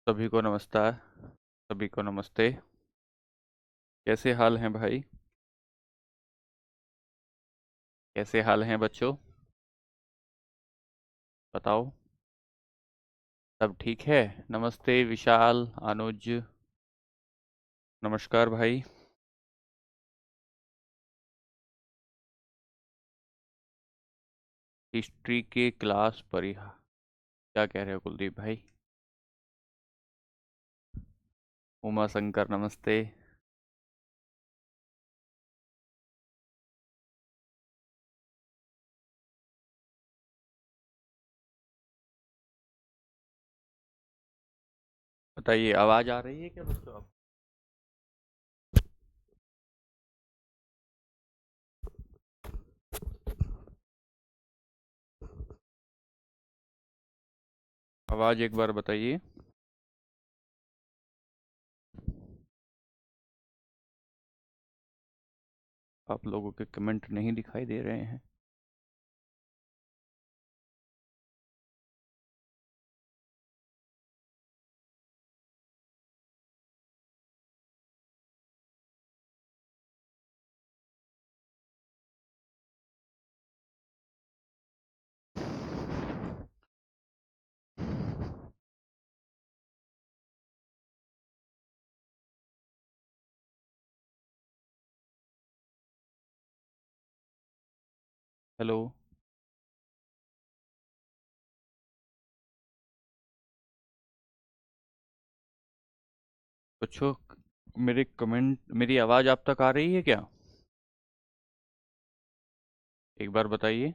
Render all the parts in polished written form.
सभी को नमस्कार। सभी को नमस्ते। कैसे हाल हैं भाई? कैसे हाल हैं बच्चों? बताओ। सब ठीक है? नमस्ते विशाल, अनुज। नमस्कार भाई। हिस्ट्री के क्लास पर क्या कह रहे हो कुलदीप भाई? उमा शंकर नमस्ते। बताइए, आवाज आ रही है क्या बच्चों आप? आवाज एक बार बताइए। आप लोगों के कमेंट नहीं दिखाई दे रहे हैं। हेलो बच्चों, मेरे कमेंट, मेरी आवाज आप तक आ रही है क्या? एक बार बताइए।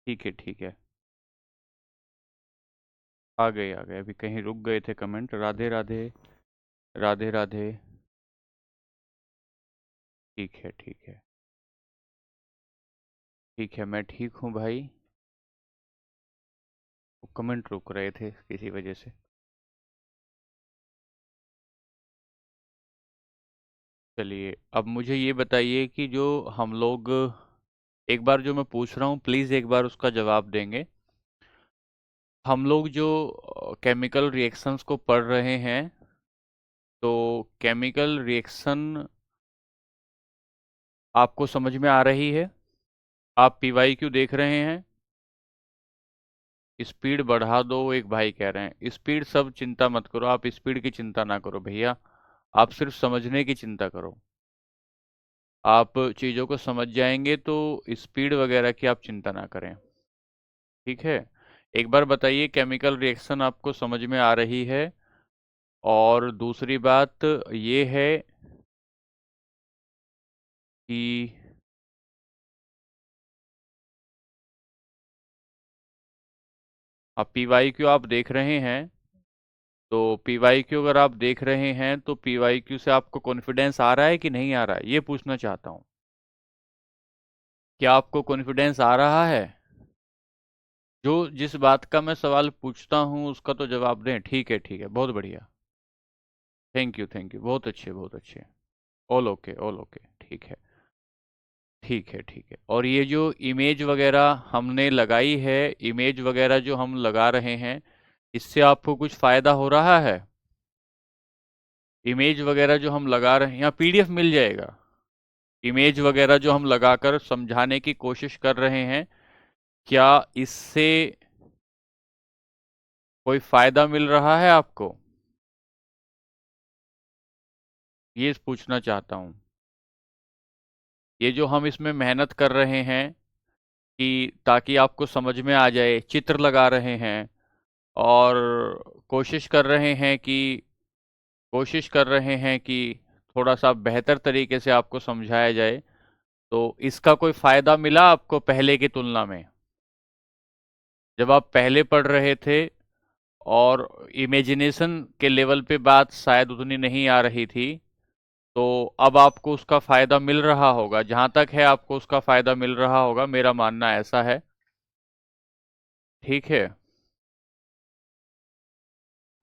ठीक है, ठीक है। आ गए। अभी कहीं रुक गए थे कमेंट। राधे राधे। राधे राधे। ठीक है, ठीक है। ठीक है, मैं ठीक हूँ भाई। वो कमेंट रुक रहे थे किसी वजह से। चलिए, अब मुझे ये बताइए कि जो हम लोग, एक बार जो मैं पूछ रहा हूँ प्लीज़ एक बार उसका जवाब देंगे। हम लोग जो केमिकल रिएक्शंस को पढ़ रहे हैं, तो केमिकल रिएक्शन आपको समझ में आ रही है? आप पीवाई क्यू देख रहे हैं? स्पीड बढ़ा दो, एक भाई कह रहे हैं। स्पीड सब चिंता मत करो, आप स्पीड की चिंता ना करो भैया। आप सिर्फ समझने की चिंता करो। आप चीज़ों को समझ जाएंगे तो स्पीड वगैरह की आप चिंता ना करें। ठीक है। एक बार बताइए, केमिकल रिएक्शन आपको समझ में आ रही है? और दूसरी बात ये है कि आप पीवाई क्यू आप देख रहे हैं, तो पीवाई क्यू अगर आप देख रहे हैं तो पीवाई क्यू से आपको कॉन्फिडेंस आ रहा है कि नहीं आ रहा है, ये पूछना चाहता हूँ। क्या आपको कॉन्फिडेंस आ रहा है? जो जिस बात का मैं सवाल पूछता हूँ उसका तो जवाब दें। ठीक है, ठीक है, बहुत बढ़िया। थैंक यू, थैंक यू, बहुत अच्छे, बहुत अच्छे। All okay, all okay. ठीक है, ठीक है, ठीक है। और ये जो इमेज वगैरह हमने लगाई है, इमेज वगैरह जो हम लगा रहे हैं, इससे आपको कुछ फायदा हो रहा है? इमेज वगैरह जो हम लगा रहे हैं, यहाँ पीडीएफ मिल जाएगा। इमेज वगैरह जो हम लगाकर समझाने की कोशिश कर रहे हैं, क्या इससे कोई फायदा मिल रहा है आपको? ये पूछना चाहता हूँ। ये जो हम इसमें मेहनत कर रहे हैं कि ताकि आपको समझ में आ जाए, चित्र लगा रहे हैं और कोशिश कर रहे हैं कि कोशिश कर रहे हैं कि थोड़ा सा बेहतर तरीके से आपको समझाया जाए, तो इसका कोई फायदा मिला आपको पहले की तुलना में? जब आप पहले पढ़ रहे थे और इमेजिनेशन के लेवल पे बात शायद उतनी नहीं आ रही थी, तो अब आपको उसका फायदा मिल रहा होगा। जहां तक है आपको उसका फायदा मिल रहा होगा, मेरा मानना ऐसा है। ठीक है।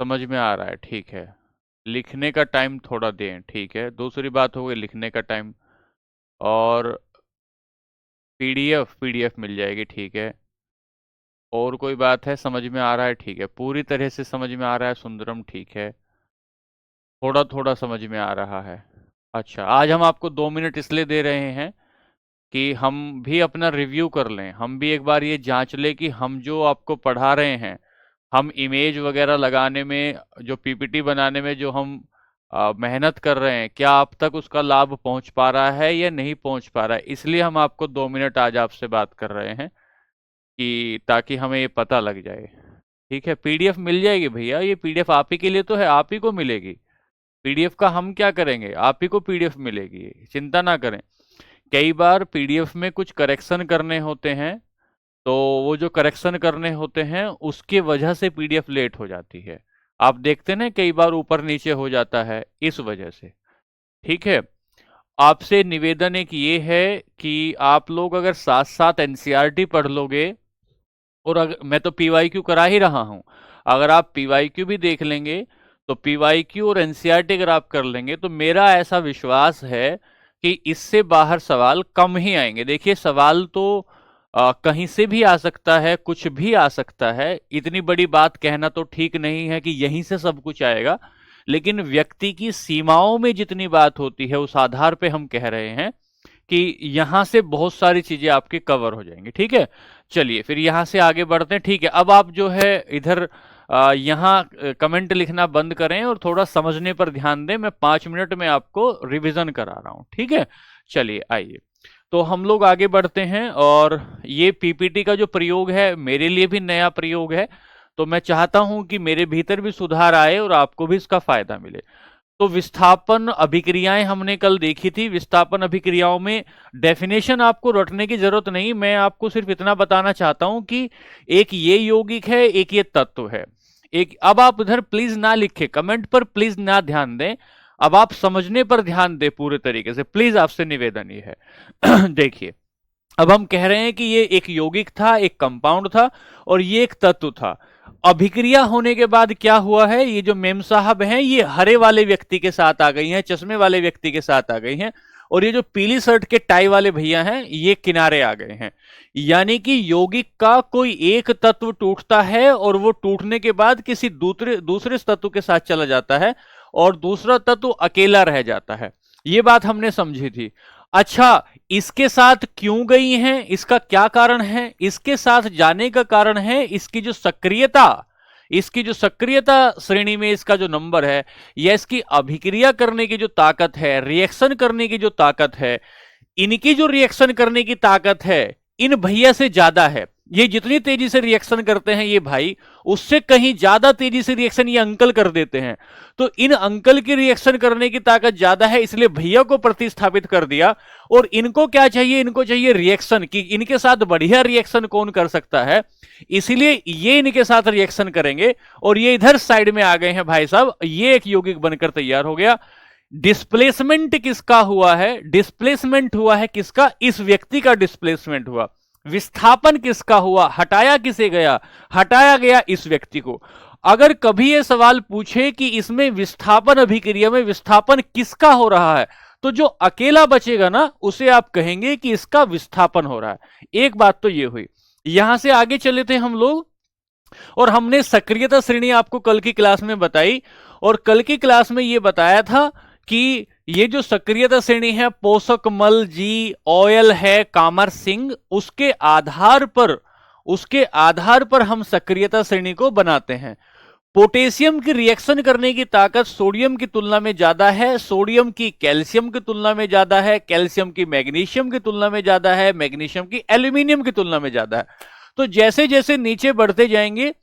समझ में आ रहा है, ठीक है। लिखने का टाइम थोड़ा दें, ठीक है। दूसरी बात हो गई लिखने का टाइम। और पीडीएफ पीडीएफ मिल जाएगी, ठीक है। और कोई बात है, समझ में आ रहा है, ठीक है। पूरी तरह से समझ में आ रहा है सुंदरम, ठीक है। थोड़ा थोड़ा समझ में आ रहा है। अच्छा, आज हम आपको 2 मिनट इसलिए दे रहे हैं कि हम भी अपना रिव्यू कर लें, हम भी एक बार ये जांच लें कि हम जो आपको पढ़ा रहे हैं, हम इमेज वगैरह लगाने में, जो पीपीटी बनाने में जो हम मेहनत कर रहे हैं, क्या आप तक उसका लाभ पहुंच पा रहा है या नहीं पहुंच पा रहा है। इसलिए हम आपको 2 मिनट आज आपसे बात कर रहे हैं कि ताकि हमें ये पता लग जाए। ठीक है, पीडीएफ मिल जाएगी भैया, ये पीडीएफ आप ही के लिए तो है, आप ही को मिलेगी। पीडीएफ का हम क्या करेंगे, आप ही को पीडीएफ मिलेगी, चिंता ना करें। कई बार पीडीएफ में कुछ करेक्शन करने होते हैं, तो वो जो करेक्शन करने होते हैं उसके वजह से पीडीएफ लेट हो जाती है। आप देखते ना कई बार ऊपर नीचे हो जाता है इस वजह से। ठीक है, आपसे निवेदन एक ये है कि आप लोग अगर साथ साथ एनसीईआरटी पढ़ लोगे, और अगर मैं तो पीवाईक्यू करा ही रहा हूं, अगर आप पीवाईक्यू भी देख लेंगे, तो पीवाईक्यू और एनसीईआरटी अगर आप कर लेंगे, तो मेरा ऐसा विश्वास है कि इससे बाहर सवाल कम ही आएंगे। देखिए, सवाल तो कहीं से भी आ सकता है, कुछ भी आ सकता है। इतनी बड़ी बात कहना तो ठीक नहीं है कि यहीं से सब कुछ आएगा, लेकिन व्यक्ति की सीमाओं में जितनी बात होती है उस आधार पे हम कह रहे हैं कि यहां से बहुत सारी चीजें आपके कवर हो जाएंगी। ठीक है, चलिए फिर यहां से आगे बढ़ते हैं। ठीक है, अब आप जो है इधर यहाँ कमेंट लिखना बंद करें और थोड़ा समझने पर ध्यान दें। मैं 5 मिनट में आपको रिवीजन करा रहा हूं, ठीक है। चलिए आइए, तो हम लोग आगे बढ़ते हैं। और ये पीपीटी का जो प्रयोग है मेरे लिए भी नया प्रयोग है, तो मैं चाहता हूं कि मेरे भीतर भी सुधार आए और आपको भी इसका फायदा मिले। तो विस्थापन अभिक्रियाएं हमने कल देखी थी। विस्थापन अभिक्रियाओं में डेफिनेशन आपको रटने की जरूरत नहीं, मैं आपको सिर्फ इतना बताना चाहता हूं कि एक ये यौगिक है, एक ये तत्व है। एक, अब आप इधर प्लीज ना लिखें, कमेंट पर प्लीज ना ध्यान दें, अब आप समझने पर ध्यान दें पूरे तरीके से, प्लीज आपसे निवेदन ये है। देखिए, अब हम कह रहे हैं कि ये एक यौगिक था, एक कंपाउंड था, और ये एक तत्व था। अभिक्रिया होने के बाद क्या हुआ है, ये जो मेम साहब हैं ये हरे वाले व्यक्ति के साथ आ गई हैं, चश्मे वाले व्यक्ति के साथ आ गई हैं, और ये जो पीली शर्ट के टाई वाले भैया हैं ये किनारे आ गए हैं। यानी कि यौगिक का कोई एक तत्व टूटता है और वो टूटने के बाद किसी दूसरे तत्व के साथ चला जाता है और दूसरा तत्व अकेला रह जाता है। ये बात हमने समझी थी। अच्छा, इसके साथ क्यों गई हैं, इसका क्या कारण है। इसके साथ जाने का कारण है इसकी जो सक्रियता, इसकी जो सक्रियता श्रेणी में इसका जो नंबर है, या इसकी अभिक्रिया करने की जो ताकत है, रिएक्शन करने की जो ताकत है, इनकी जो रिएक्शन करने की ताकत है इन भैया से ज्यादा है। ये जितनी तेजी से रिएक्शन करते हैं ये भाई, उससे कहीं ज्यादा तेजी से रिएक्शन ये अंकल कर देते हैं। तो इन अंकल की रिएक्शन करने की ताकत ज्यादा है, इसलिए भैया को प्रतिस्थापित कर दिया। और इनको क्या चाहिए, इनको चाहिए रिएक्शन, कि इनके साथ बढ़िया रिएक्शन कौन कर सकता है, इसीलिए ये इनके साथ रिएक्शन करेंगे। और ये इधर साइड में आ गए हैं भाई साहब, ये एक यौगिक बनकर तैयार हो गया। डिस्प्लेसमेंट किसका हुआ है, डिस्प्लेसमेंट हुआ है किसका, इस व्यक्ति का डिस्प्लेसमेंट हुआ। विस्थापन किसका हुआ, हटाया किसे गया, हटाया गया इस व्यक्ति को। अगर कभी यह सवाल पूछे कि इसमें विस्थापन अभिक्रिया में विस्थापन किसका हो रहा है, तो जो अकेला बचेगा ना उसे आप कहेंगे कि इसका विस्थापन हो रहा है। एक बात तो ये हुई। यहां से आगे चले थे हम लोग, और हमने सक्रियता श्रेणी आपको कल की क्लास में बताई, और कल की क्लास में यह बताया था कि ये जो सक्रियता श्रेणी है, पोषक मल जी, ऑयल है, कामर सिंह, उसके आधार पर हम सक्रियता श्रेणी को बनाते हैं। पोटेशियम की रिएक्शन करने की ताकत सोडियम की तुलना में ज्यादा है, सोडियम की कैल्शियम की तुलना में ज्यादा है, कैल्शियम की मैग्नीशियम की तुलना में ज्यादा है, मैग्नीशियम की एल्यूमिनियम की तुलना में ज्यादा है। तो जैसे जैसे नीचे बढ़ते जाएंगे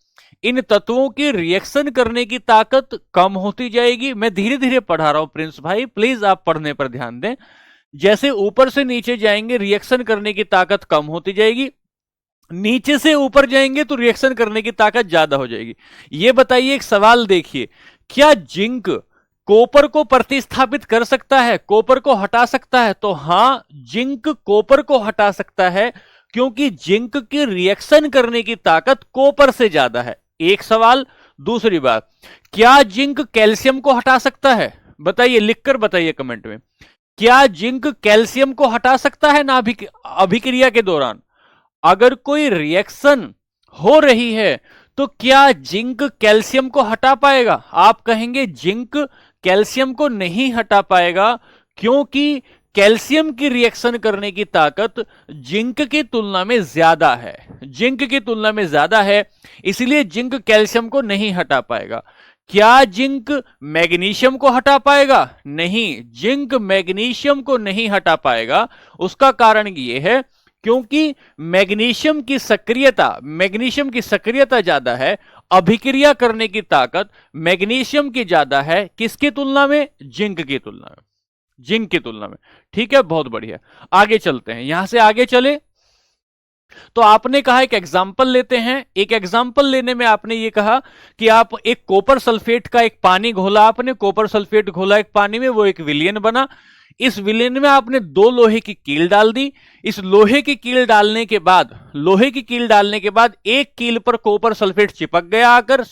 इन तत्वों की रिएक्शन करने की ताकत कम होती जाएगी। मैं धीरे धीरे पढ़ा रहा हूं प्रिंस भाई, प्लीज आप पढ़ने पर ध्यान दें। जैसे ऊपर से नीचे जाएंगे रिएक्शन करने की ताकत कम होती जाएगी, नीचे से ऊपर जाएंगे तो रिएक्शन करने की ताकत ज्यादा हो जाएगी। ये बताइए, एक सवाल देखिए, क्या जिंक कॉपर को प्रतिस्थापित कर सकता है, कॉपर को हटा सकता है? तो हां, जिंक कॉपर को हटा सकता है, क्योंकि जिंक की रिएक्शन करने की ताकत कॉपर से ज्यादा है। एक सवाल। दूसरी बात, क्या जिंक कैल्शियम को हटा सकता है? बताइए, लिखकर बताइए कमेंट में, क्या जिंक कैल्शियम को हटा सकता है ना अभिक्रिया के दौरान? अगर कोई रिएक्शन हो रही है तो क्या जिंक कैल्शियम को हटा पाएगा? आप कहेंगे जिंक कैल्शियम को नहीं हटा पाएगा, क्योंकि कैल्शियम की रिएक्शन करने की ताकत जिंक की तुलना में ज्यादा है, जिंक की तुलना में ज्यादा है, इसलिए जिंक कैल्शियम को नहीं हटा पाएगा। क्या जिंक मैग्नीशियम को हटा पाएगा? नहीं, जिंक मैग्नीशियम को नहीं हटा पाएगा। उसका कारण यह है क्योंकि मैग्नीशियम की सक्रियता ज्यादा है, अभिक्रिया करने की ताकत मैग्नीशियम की ज्यादा है, किसकी तुलना में? जिंक की तुलना में, जिंक की तुलना में। ठीक है, बहुत बढ़िया। आगे चलते हैं, यहां से आगे चले तो आपने कहा एक एग्जाम्पल लेते हैं। एक एग्जाम्पल लेने में आपने ये कहा कि आप एक कॉपर सल्फेट का एक पानी घोला, आपने कॉपर सल्फेट घोला एक पानी में, वो एक विलयन बना। इस विलयन में आपने 2 लोहे की कील डाल दी। इस लोहे की कील डालने के बाद एक कील पर कॉपर सल्फेट चिपक गया आकर,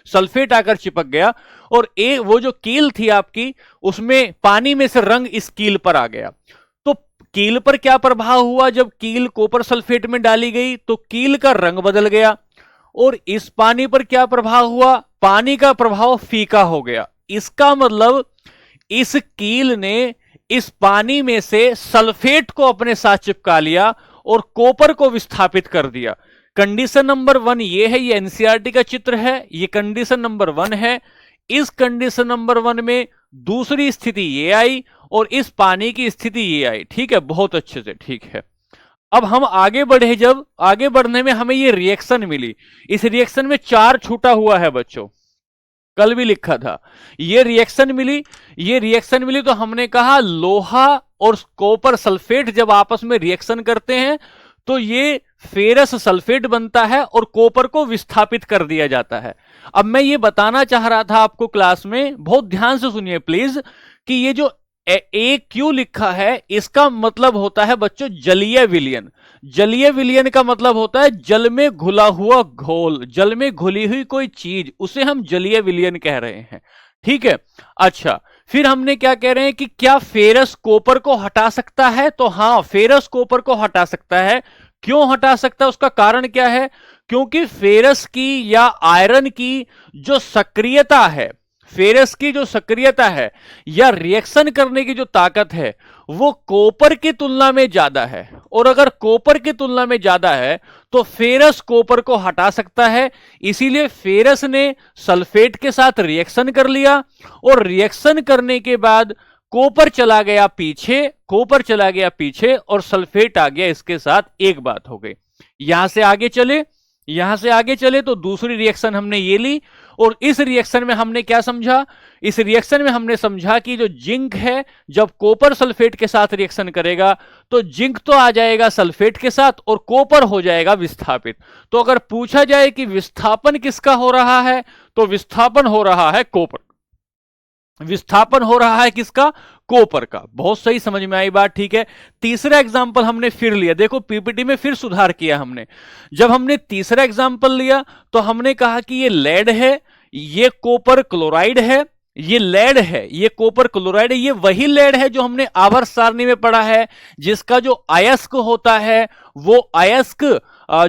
सल्फेट आकर चिपक गया, और वो जो कील थी आपकी, उसमें पानी में से रंग इस कील पर आ गया। तो कील पर क्या प्रभाव हुआ? जब कील कॉपर सल्फेट में डाली गई तो कील का रंग बदल गया। और इस पानी पर क्या प्रभाव हुआ? पानी का प्रभाव फीका हो गया। इसका मतलब इस कील ने इस पानी में से सल्फेट को अपने साथ चिपका लिया और कॉपर को विस्थापित कर दिया। कंडीशन नंबर 1 ये है, ये एनसीईआरटी का चित्र है, ये कंडीशन नंबर 1 है। इस कंडीशन नंबर 1 में दूसरी स्थिति ये आई और इस पानी की स्थिति ये आई। ठीक है, बहुत अच्छे से, ठीक है। अब हम आगे बढ़े, जब आगे बढ़ने में हमें ये रिएक्शन मिली, इस रिएक्शन में 4 छूटा हुआ है बच्चों, कल भी लिखा था। ये रिएक्शन मिली तो हमने कहा लोहा और कॉपर सल्फेट जब आपस में रिएक्शन करते हैं तो ये फेरस सल्फेट बनता है और कॉपर को विस्थापित कर दिया जाता है। अब मैं ये बताना चाह रहा था आपको क्लास में, बहुत ध्यान से सुनिए प्लीज, कि ये जो AQ लिखा है इसका मतलब होता है बच्चों जलीय विलयन। जलीय विलयन का मतलब होता है जल में घुला हुआ घोल, जल में घुली हुई कोई चीज, उसे हम जलीय विलयन कह रहे हैं। ठीक है, अच्छा, फिर हमने क्या कह रहे हैं कि क्या फेरस कॉपर को हटा सकता है? तो हां, फेरस कॉपर को हटा सकता है। क्यों हटा सकता है? उसका कारण क्या है? क्योंकि फेरस की या आयरन की जो सक्रियता है, फेरस की जो सक्रियता है या रिएक्शन करने की जो ताकत है वो कॉपर की तुलना में ज्यादा है। और अगर कॉपर की तुलना में ज्यादा है तो फेरस कॉपर को हटा सकता है। इसीलिए फेरस ने सल्फेट के साथ रिएक्शन कर लिया और रिएक्शन करने के बाद कॉपर चला गया पीछे और सल्फेट आ गया इसके साथ। एक बात हो गई। यहां से आगे चले तो दूसरी रिएक्शन हमने ये ली और इस रिएक्शन में हमने क्या समझा? इस रिएक्शन में हमने समझा कि जो जिंक है जब कॉपर सल्फेट के साथ रिएक्शन करेगा तो जिंक तो आ जाएगा सल्फेट के साथ और कॉपर हो जाएगा विस्थापित। तो अगर पूछा जाए कि विस्थापन किसका हो रहा है तो विस्थापन हो रहा है कॉपर, विस्थापन हो रहा है किसका? कॉपर का। बहुत सही, समझ में आई बात, ठीक है। तीसरा एग्जांपल हमने फिर लिया, देखो पीपीटी में फिर सुधार किया हमने। जब हमने तीसरा एग्जांपल लिया तो हमने कहा कि ये लेड है, ये कॉपर क्लोराइड है, ये लेड है, ये कॉपर क्लोराइड है। ये वही लेड है जो हमने आवर्त सारणी में पढ़ा है, जिसका जो अयस्क होता है वो अयस्क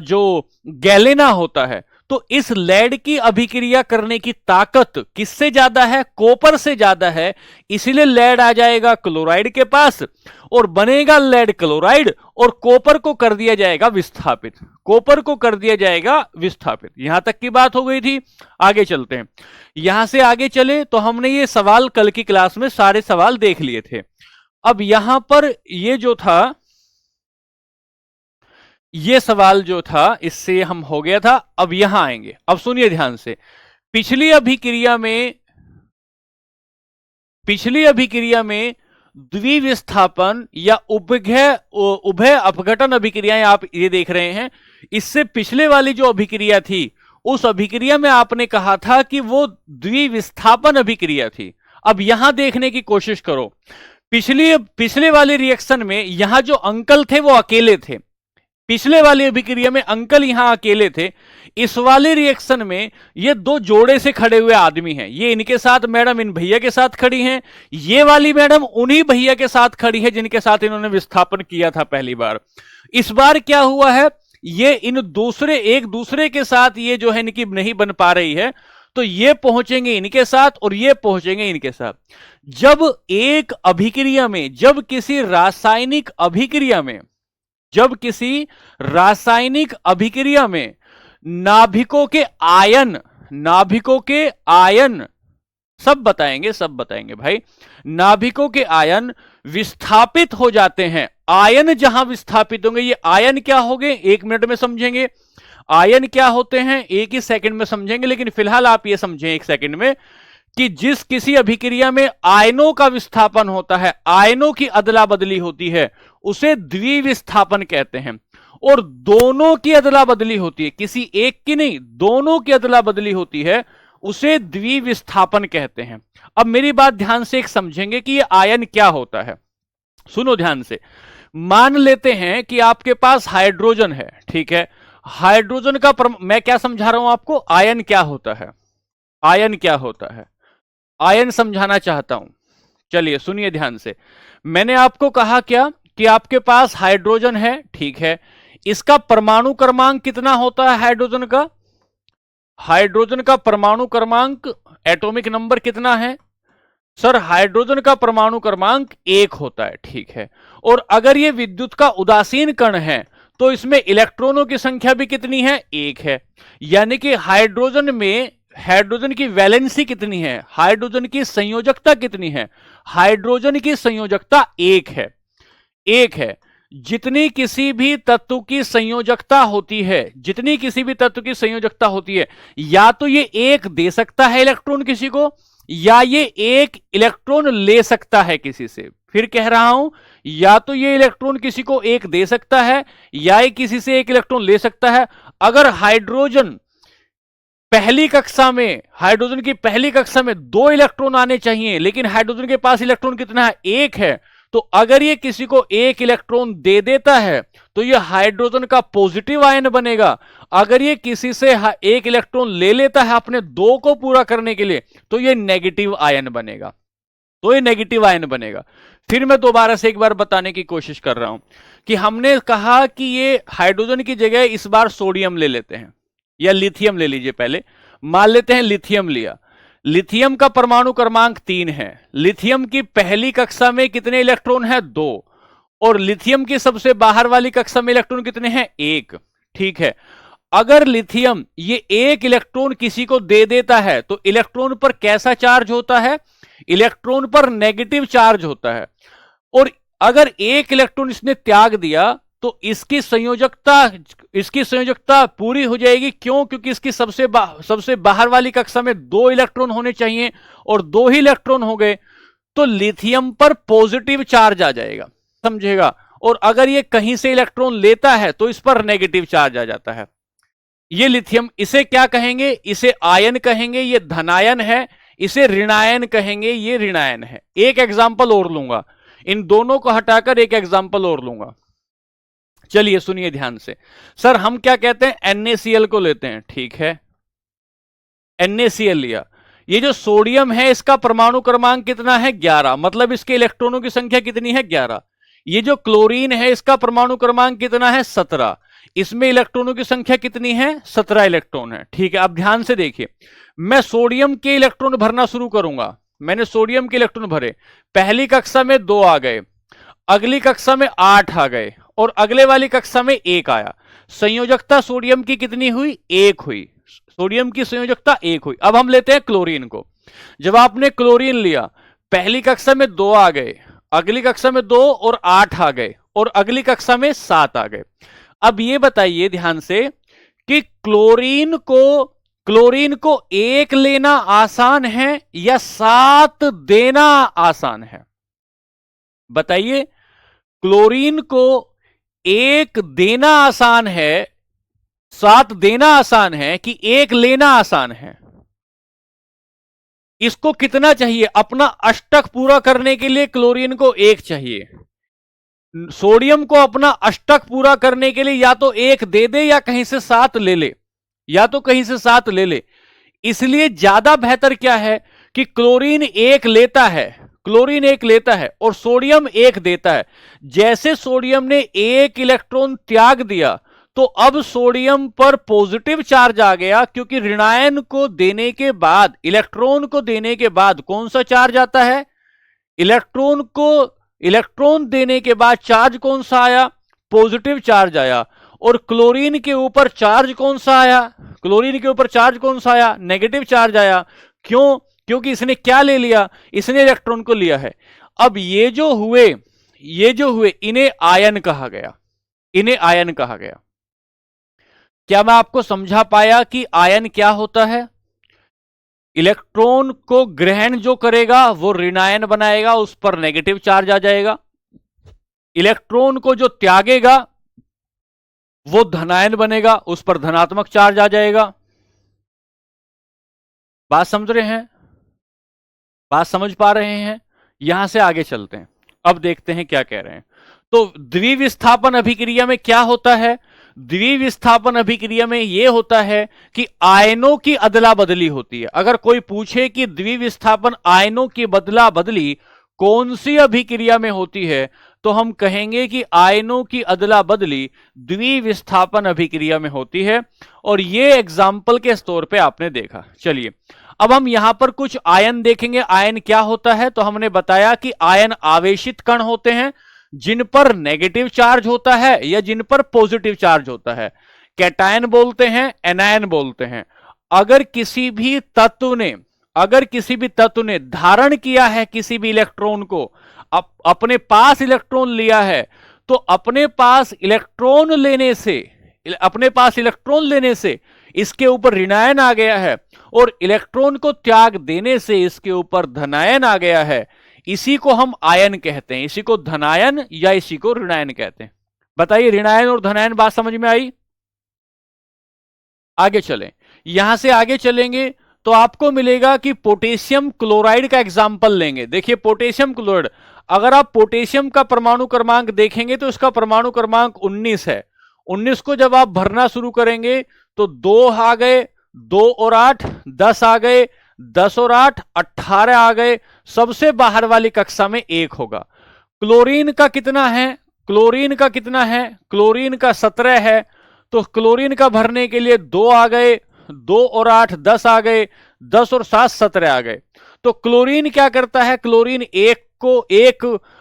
जो गैलेना होता है। तो इस लेड की अभिक्रिया करने की ताकत किससे ज्यादा है? कॉपर से ज्यादा है। इसीलिए लेड आ जाएगा क्लोराइड के पास और बनेगा लेड क्लोराइड और कॉपर को कर दिया जाएगा विस्थापित, कॉपर को कर दिया जाएगा विस्थापित। यहां तक की बात हो गई थी। आगे चलते हैं। यहां से आगे चले तो हमने ये सवाल कल की क्लास में सारे सवाल देख लिए थे। अब यहां पर ये जो था, ये सवाल जो था इससे हम हो गया था। अब यहां आएंगे, अब सुनिए ध्यान से। पिछली अभिक्रिया में द्विविस्थापन या उभय अपघटन अभिक्रियाएं आप ये देख रहे हैं। इससे पिछले वाली जो अभिक्रिया थी उस अभिक्रिया में आपने कहा था कि वो द्विविस्थापन अभिक्रिया थी। अब यहां देखने की कोशिश करो। पिछले वाले रिएक्शन में यहां जो अंकल थे वो अकेले थे, पिछले वाली अभिक्रिया में अंकल यहां अकेले थे, इस वाले रिएक्शन में ये दो जोड़े से खड़े हुए आदमी हैं, ये इनके साथ मैडम इन भैया के साथ खड़ी हैं, ये वाली मैडम उन्हीं भैया के साथ खड़ी है जिनके साथ इन्होंने विस्थापन किया था पहली बार। इस बार क्या हुआ है, ये इन दूसरे एक दूसरे के साथ ये जो है इनकी नहीं बन पा रही है, तो ये पहुंचेंगे इनके साथ और ये पहुंचेंगे इनके साथ। जब एक अभिक्रिया में, जब किसी रासायनिक अभिक्रिया में, जब किसी रासायनिक अभिक्रिया में नाभिकों के आयन, नाभिकों के आयन, सब बताएंगे भाई, नाभिकों के आयन विस्थापित हो जाते हैं। आयन जहां विस्थापित होंगे, ये आयन क्या होंगे 1 मिनट में समझेंगे, आयन क्या होते हैं 1 ही सेकंड में समझेंगे, लेकिन फिलहाल आप ये समझें 1 सेकंड में कि जिस किसी अभिक्रिया में आयनों का विस्थापन होता है, आयनों की अदला बदली होती है, उसे द्विविस्थापन कहते हैं। और दोनों की अदला बदली होती है, किसी एक की नहीं, दोनों की अदला बदली होती है, उसे द्विविस्थापन कहते हैं। अब मेरी बात ध्यान से एक समझेंगे कि ये आयन क्या होता है, सुनो ध्यान से। मान लेते हैं कि आपके पास हाइड्रोजन है, ठीक है, हाइड्रोजन का मैं क्या समझा रहा हूं आपको, आयन क्या होता है, आयन क्या होता है, आयन समझाना चाहता हूं। चलिए सुनिए ध्यान से। मैंने आपको कहा क्या कि आपके पास हाइड्रोजन है, ठीक है, इसका परमाणु क्रमांक कितना होता है हाइड्रोजन का, हाइड्रोजन का परमाणु क्रमांक, एटॉमिक नंबर कितना है सर, हाइड्रोजन का परमाणु क्रमांक 1 होता है, ठीक है। और अगर ये विद्युत का उदासीन कण है तो इसमें इलेक्ट्रॉनों की संख्या भी कितनी है, 1 है। यानी कि हाइड्रोजन में, हाइड्रोजन की वैलेंसी कितनी है, हाइड्रोजन की संयोजकता कितनी है, हाइड्रोजन की संयोजकता 1 है, 1 है। जितनी किसी भी तत्व की संयोजकता होती है, जितनी किसी भी तत्व की संयोजकता होती है, या तो ये 1 दे सकता है इलेक्ट्रॉन किसी को, या ये 1 इलेक्ट्रॉन ले सकता है किसी से। फिर कह रहा हूं, या तो ये इलेक्ट्रॉन किसी को 1 दे सकता है, या ये किसी से 1 इलेक्ट्रॉन ले सकता है। अगर हाइड्रोजन पहली कक्षा में, हाइड्रोजन की पहली कक्षा में 2 इलेक्ट्रॉन आने चाहिए, लेकिन हाइड्रोजन के पास इलेक्ट्रॉन कितना है, 1 है, तो अगर ये किसी को 1 इलेक्ट्रॉन दे देता है तो ये हाइड्रोजन का पॉजिटिव आयन बनेगा। अगर ये किसी से 1 इलेक्ट्रॉन ले लेता है अपने 2 को पूरा करने के लिए, तो ये नेगेटिव आयन बनेगा, तो ये नेगेटिव आयन बनेगा। फिर मैं दोबारा से एक बार बताने की कोशिश कर रहा हूं कि हमने कहा कि ये हाइड्रोजन की जगह इस बार सोडियम ले लेते हैं, या लिथियम ले लीजिए, पहले मान लेते हैं लिथियम लिया। लिथियम का परमाणु क्रमांक 3 है। लिथियम की पहली कक्षा में कितने इलेक्ट्रॉन है, 2, और लिथियम की सबसे बाहर वाली कक्षा में इलेक्ट्रॉन कितने हैं, 1, ठीक है। अगर लिथियम ये 1 इलेक्ट्रॉन किसी को दे देता है तो इलेक्ट्रॉन पर कैसा चार्ज होता है, इलेक्ट्रॉन पर नेगेटिव चार्ज होता है। और अगर 1 इलेक्ट्रॉन इसने त्याग दिया तो इसकी संयोजकता पूरी हो जाएगी। क्यों, क्योंकि इसकी सबसे बाहर वाली कक्षा में 2 इलेक्ट्रॉन होने चाहिए और 2 ही इलेक्ट्रॉन हो गए, तो लिथियम पर पॉजिटिव चार्ज आ जाएगा, समझेगा। और अगर ये कहीं से इलेक्ट्रॉन लेता है तो इस पर नेगेटिव चार्ज आ जाता है। ये लिथियम, इसे क्या कहेंगे, इसे आयन कहेंगे, ये धनायन है। इसे ऋणायन कहेंगे, ये ऋणायन है। एक एग्जाम्पल और लूंगा, इन दोनों को हटाकर एक एग्जाम्पल और लूंगा। चलिए सुनिए ध्यान से। सर हम क्या कहते हैं, NaCl को लेते हैं, ठीक है, NaCl लिया। ये जो सोडियम है इसका परमाणु क्रमांक कितना है, 11, मतलब इसके इलेक्ट्रॉनों की संख्या कितनी है, 11। ये जो क्लोरीन है इसका परमाणु क्रमांक कितना है, 17, इसमें इलेक्ट्रॉनों की संख्या कितनी है, 17 इलेक्ट्रॉन है, ठीक है। अब ध्यान से देखिए, मैं सोडियम के इलेक्ट्रॉन भरना शुरू करूंगा। मैंने सोडियम के इलेक्ट्रॉन भरे, पहली कक्षा में 2 आ गए, अगली कक्षा में 8 आ गए, और अगले वाली कक्षा में 1 आया। संयोजकता सोडियम की कितनी हुई, 1 हुई, सोडियम की संयोजकता 1 हुई। अब हम लेते हैं क्लोरीन को। जब आपने क्लोरीन लिया, पहली कक्षा में 2 आ गए, अगली कक्षा में 2 और 8 आ गए, और अगली कक्षा में 7 आ गए। अब ये बताइए ध्यान से कि क्लोरीन को 1 लेना आसान है या 7 देना आसान है, बताइए। क्लोरीन को 1 देना आसान है, 7 देना आसान है, कि 1 लेना आसान है? इसको कितना चाहिए, अपना अष्टक पूरा करने के लिए क्लोरीन को 1 चाहिए। सोडियम को अपना अष्टक पूरा करने के लिए या तो एक दे दे या कहीं से सात ले ले, या तो कहीं से सात ले ले। इसलिए ज्यादा बेहतर क्या है कि क्लोरीन एक लेता है, क्लोरीन एक लेता है और सोडियम एक देता है। जैसे सोडियम ने एक इलेक्ट्रॉन त्याग दिया तो अब सोडियम पर पॉजिटिव चार्ज आ गया, क्योंकि ऋणायन को देने के बाद, इलेक्ट्रॉन को देने के बाद कौन सा चार्ज आता है? इलेक्ट्रॉन को, इलेक्ट्रॉन देने के बाद चार्ज कौन सा आया? पॉजिटिव चार्ज आया। और क्लोरीन के ऊपर चार्ज कौन सा आया? क्लोरीन के ऊपर चार्ज कौन सा आया? नेगेटिव चार्ज आया। क्यों? क्योंकि इसने क्या ले लिया? इसने इलेक्ट्रॉन को लिया है। अब ये जो हुए इन्हें आयन कहा गया, इन्हें आयन कहा गया। क्या मैं आपको समझा पाया कि आयन क्या होता है? इलेक्ट्रॉन को ग्रहण जो करेगा वो ऋणायन बनाएगा, उस पर नेगेटिव चार्ज आ जाएगा। इलेक्ट्रॉन को जो त्यागेगा वो धनायन बनेगा, उस पर धनात्मक चार्ज आ जाएगा। बात समझ रहे हैं? बात समझ पा रहे हैं? यहां से आगे चलते हैं, अब देखते हैं क्या कह रहे हैं। तो द्विविस्थापन अभिक्रिया में क्या होता है? द्विविस्थापन अभिक्रिया में यह होता है कि आयनों की अदला बदली होती है। अगर कोई पूछे कि द्विविस्थापन आयनों की बदला बदली कौन सी अभिक्रिया में होती है, तो हम कहेंगे कि आयनों की अदला बदली द्विविस्थापन अभिक्रिया में होती है। और यह एग्जाम्पल के तौर पे आपने देखा। चलिए अब हम यहां पर कुछ आयन देखेंगे। आयन क्या होता है? तो हमने बताया कि आयन आवेशित कण होते हैं जिन पर नेगेटिव चार्ज होता है या जिन पर पॉजिटिव चार्ज होता है। कैटायन बोलते हैं, एनायन बोलते हैं। अगर किसी भी तत्व ने धारण किया है किसी भी इलेक्ट्रॉन को, अपने पास इलेक्ट्रॉन लिया है, तो अपने पास इलेक्ट्रॉन लेने से इसके ऊपर ऋणायन आ गया है और इलेक्ट्रॉन को त्याग देने से इसके ऊपर धनायन आ गया है। इसी को हम आयन कहते हैं, इसी को धनायन या इसी को ऋणायन कहते हैं। बताइए, ऋणायन और धनायन बात समझ में आई? आगे चलें, यहां से आगे चलेंगे तो आपको मिलेगा कि पोटेशियम क्लोराइड का एग्जाम्पल लेंगे। देखिए पोटेशियम क्लोराइड, अगर आप पोटेशियम का परमाणु क्रमांक देखेंगे तो इसका परमाणु क्रमांक 19 है। 19 को जब आप भरना शुरू करेंगे तो 2 आ गए, 2 और 8 10 आ गए, 10 और 8 18 आ गए। सबसे बाहर वाली कक्षा में 1 होगा। क्लोरीन का कितना है? क्लोरीन का कितना है? क्लोरीन का 17 है। तो क्लोरीन का भरने के लिए 2 आ गए, 2 और 8 10 आ गए, 10 और 7 17 आ गए। तो क्लोरीन क्या करता है? क्लोरीन एक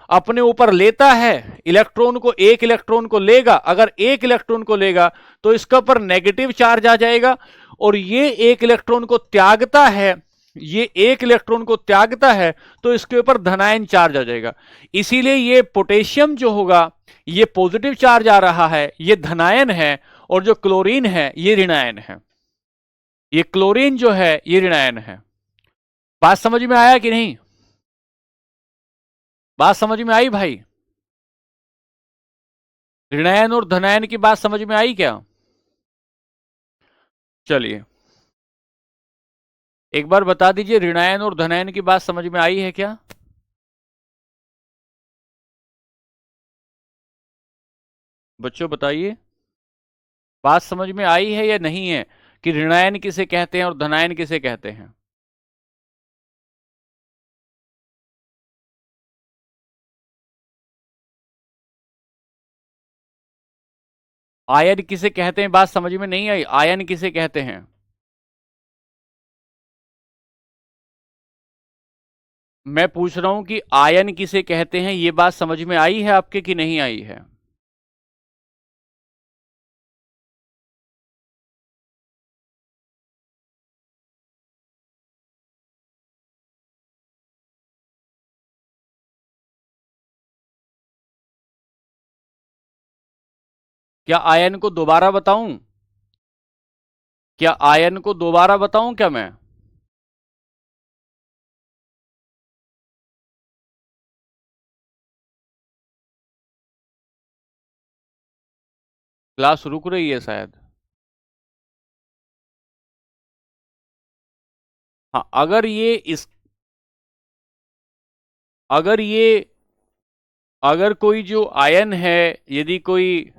अपने ऊपर लेता है, इलेक्ट्रॉन को, एक इलेक्ट्रॉन को लेगा। अगर एक इलेक्ट्रॉन को लेगा तो इसका पर नेगेटिव चार्ज आ जाएगा और ये एक इलेक्ट्रॉन को त्यागता है, ये एक इलेक्ट्रॉन को त्यागता है तो इसके ऊपर धनायन चार्ज आ जाएगा। इसीलिए ये पोटेशियम जो होगा ये पॉजिटिव चार्ज आ रहा है, ये धनायन है, और जो क्लोरीन है ये ऋणायन है। ये क्लोरीन जो है ये ऋणायन है। बात समझ में आया कि नहीं? बात समझ में आई भाई? ऋणायन और धनायन की बात समझ में आई क्या? चलिए एक बार बता दीजिए, ऋणायन और धनायन की बात समझ में आई है क्या? बच्चों बताइए, बात समझ में आई है या नहीं है कि ऋणायन किसे कहते हैं और धनायन किसे कहते हैं? आयन किसे कहते हैं बात समझ में नहीं आई? आयन किसे कहते हैं? मैं पूछ रहा हूं कि आयन किसे कहते हैं, ये बात समझ में आई है आपके कि नहीं आई है? क्या आयन को दोबारा बताऊं? क्या आयन को दोबारा बताऊं क्या मैं? क्लास रुक रही है शायद। हाँ, अगर ये अगर कोई जो आयन है, यदि कोई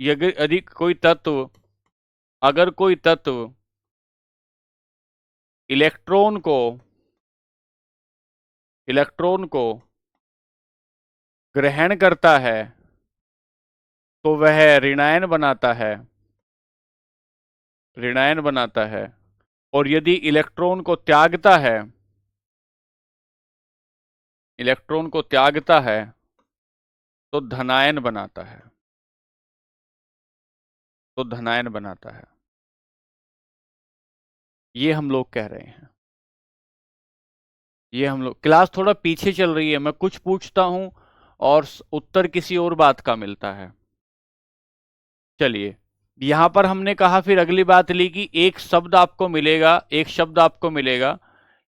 यदि कोई तत्व, अगर कोई तत्व इलेक्ट्रॉन को ग्रहण करता है तो वह ऋणायन बनाता है। और यदि इलेक्ट्रॉन को त्यागता है तो धनायन बनाता है, ये हम लोग कह रहे हैं। ये हम लोग, क्लास थोड़ा पीछे चल रही है, मैं कुछ पूछता हूं और उत्तर किसी और बात का मिलता है। चलिए, यहां पर हमने कहा, फिर अगली बात ली कि एक शब्द आपको मिलेगा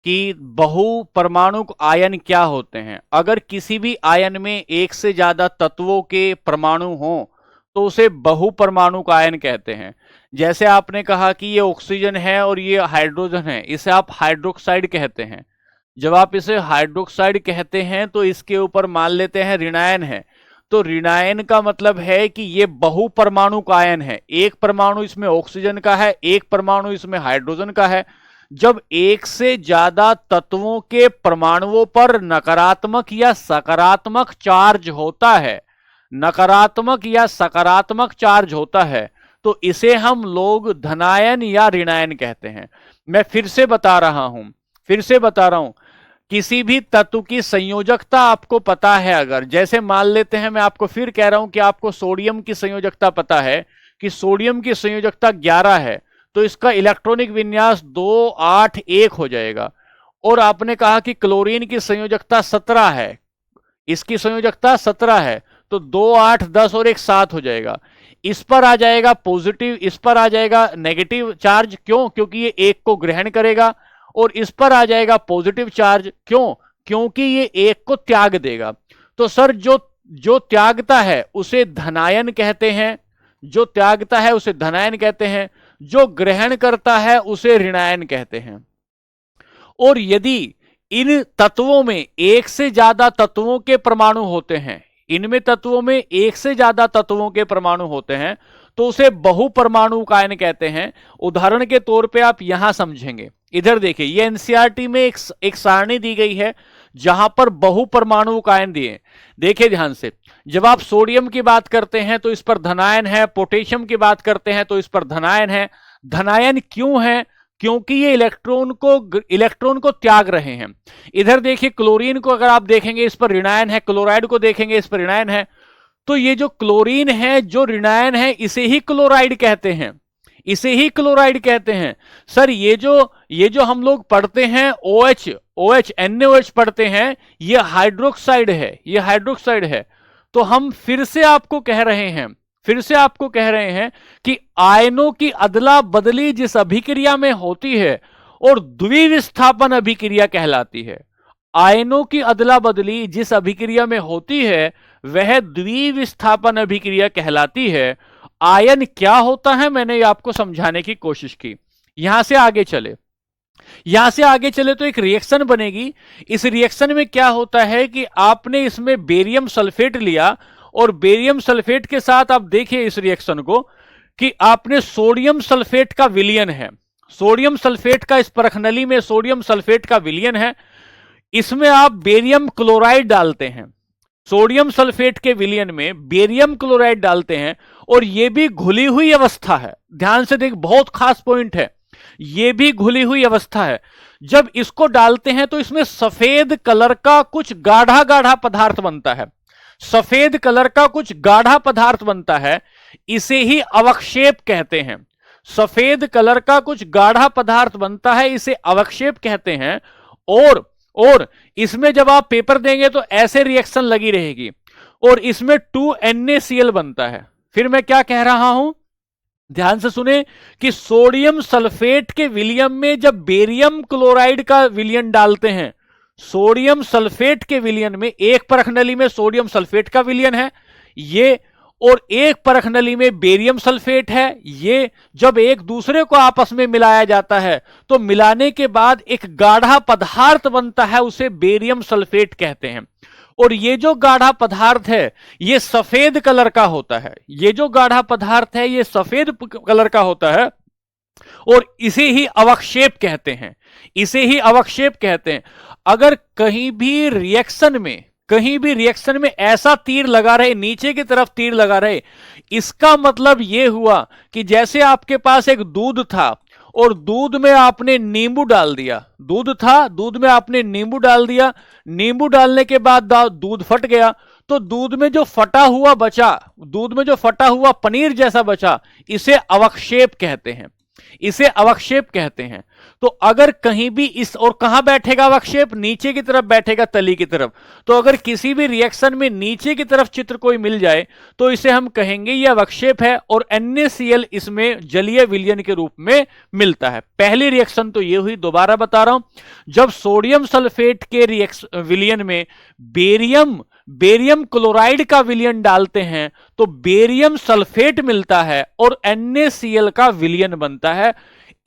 कि बहु परमाणुक आयन क्या होते हैं। अगर किसी भी आयन में एक से ज्यादा तत्वों के परमाणु हो तो उसे बहु परमाणुक आयन कहते हैं। जैसे आपने कहा कि ये ऑक्सीजन है और ये हाइड्रोजन है, इसे आप हाइड्रोक्साइड कहते हैं। जब आप इसे हाइड्रोक्साइड कहते हैं तो इसके ऊपर मान लेते हैं ऋणायन है, तो ऋणायन का मतलब है कि ये बहु परमाणुक आयन है। एक परमाणु इसमें ऑक्सीजन का है, एक परमाणु इसमें हाइड्रोजन का है। जब एक से ज्यादा तत्वों के परमाणुओं पर नकारात्मक या सकारात्मक चार्ज होता है, तो इसे हम लोग धनायन या ऋणायन कहते हैं। मैं फिर से बता रहा हूं, किसी भी तत्व की संयोजकता आपको पता है, अगर जैसे मान लेते हैं, मैं आपको फिर कह रहा हूं कि आपको सोडियम की संयोजकता पता है कि सोडियम की संयोजकता 11 है, तो इसका इलेक्ट्रॉनिक विन्यास 281 हो जाएगा। और आपने कहा कि क्लोरीन की संयोजकता 17 है, इसकी संयोजकता 17 है, तो 2 8 10 और एक 7 हो जाएगा। इस पर आ जाएगा पॉजिटिव, इस पर आ जाएगा नेगेटिव चार्ज। क्यों? क्योंकि ये एक को ग्रहण करेगा। और इस पर आ जाएगा पॉजिटिव चार्ज। क्यों? क्योंकि ये एक को त्याग देगा। तो सर, जो त्यागता है उसे धनायन कहते हैं, जो ग्रहण करता है उसे ऋणायन कहते हैं। और यदि इन तत्वों में एक से ज्यादा तत्वों के परमाणु होते हैं, तो उसे बहु परमाणुक आयन कहते हैं। उदाहरण के तौर पे आप यहां समझेंगे, इधर देखिए, ये एनसीईआरटी में एक सारणी दी गई है जहां पर बहु परमाणुक आयन दिए। देखिए ध्यान से, जब आप सोडियम की बात करते हैं तो इस पर धनायन है, पोटेशियम की बात करते हैं तो इस पर धनायन है। धनायन क्यों है? क्योंकि ये इलेक्ट्रॉन को त्याग रहे हैं। इधर देखिए, क्लोरीन को अगर आप देखेंगे इस पर ऋणायन है, क्लोराइड को देखेंगे इस पर ऋणायन है। तो ये जो क्लोरीन है, जो ऋणायन है, इसे ही क्लोराइड कहते हैं, सर ये जो हम लोग पढ़ते हैं OH NaOH पढ़ते हैं, ये हाइड्रोक्साइड है। तो हम फिर से आपको कह रहे हैं कि आयनों की अदला बदली जिस अभिक्रिया में होती है और द्विविस्थापन अभिक्रिया कहलाती है। आयनों की अदला बदली जिस अभिक्रिया में होती है वह द्विविस्थापन अभिक्रिया कहलाती है। आयन क्या होता है, मैंने आपको समझाने की कोशिश की। यहां से आगे चले तो एक रिएक्शन बनेगी। इस रिएक्शन में क्या होता है कि आपने इसमें बेरियम सल्फेट लिया और बेरियम सल्फेट के साथ आप देखिए इस रिएक्शन को कि आपने सोडियम सल्फेट का विलयन है, सोडियम सल्फेट का इस परखनली में सोडियम सल्फेट का विलयन है। इसमें आप बेरियम क्लोराइड डालते हैं, सोडियम सल्फेट के विलयन में बेरियम क्लोराइड डालते हैं और यह भी घुली हुई अवस्था है। ध्यान से देख, बहुत खास पॉइंट है, यह भी घुली हुई अवस्था है। जब इसको डालते हैं तो इसमें सफेद कलर का कुछ गाढ़ा गाढ़ा पदार्थ बनता है, इसे ही अवक्षेप कहते हैं। सफेद कलर का कुछ गाढ़ा पदार्थ बनता है, इसे अवक्षेप कहते हैं। और इसमें जब आप पेपर देंगे तो ऐसे रिएक्शन लगी रहेगी और इसमें 2NaCl बनता है। फिर मैं क्या कह रहा हूं, ध्यान से सुने कि सोडियम सल्फेट के विलयन में जब बेरियम क्लोराइड का विलयन डालते हैं, सोडियम सल्फेट के विलयन में एक परखनली में सोडियम सल्फेट का विलयन है ये, और एक परखनली में बेरियम सल्फेट है ये। जब एक दूसरे को आपस में मिलाया जाता है तो मिलाने के बाद एक गाढ़ा पदार्थ बनता है, उसे बेरियम सल्फेट कहते हैं। और ये जो गाढ़ा पदार्थ है ये सफेद कलर का होता है। ये जो गाढ़ा पदार्थ है ये सफेद कलर का होता है और इसे ही अवक्षेप कहते हैं। इसे ही अवक्षेप कहते हैं। अगर कहीं भी रिएक्शन में ऐसा तीर लगा रहे, नीचे की तरफ तीर लगा रहे, इसका मतलब यह हुआ कि जैसे आपके पास एक दूध था और दूध में आपने नींबू डाल दिया। दूध था, दूध में आपने नींबू डाल दिया, नींबू डालने के बाद दूध फट गया, तो दूध में जो फटा हुआ बचा, दूध में जो फटा हुआ पनीर जैसा बचा, इसे अवक्षेप कहते हैं। इसे अवक्षेप कहते हैं। तो अगर कहीं भी इस, और कहां बैठेगा अवक्षेप? नीचे की तरफ बैठेगा, तली की तरफ। तो अगर किसी भी रिएक्शन में नीचे की तरफ चित्र कोई मिल जाए तो इसे हम कहेंगे यह अवक्षेप है और NaCl इसमें जलीय विलयन के रूप में मिलता है। पहली रिएक्शन तो यह हुई, दोबारा बता रहा हूं। जब सोडियम सल्फेट के विलयन में बेरियम क्लोराइड का विलयन डालते हैं तो बेरियम सल्फेट मिलता है और NaCl का विलयन बनता है।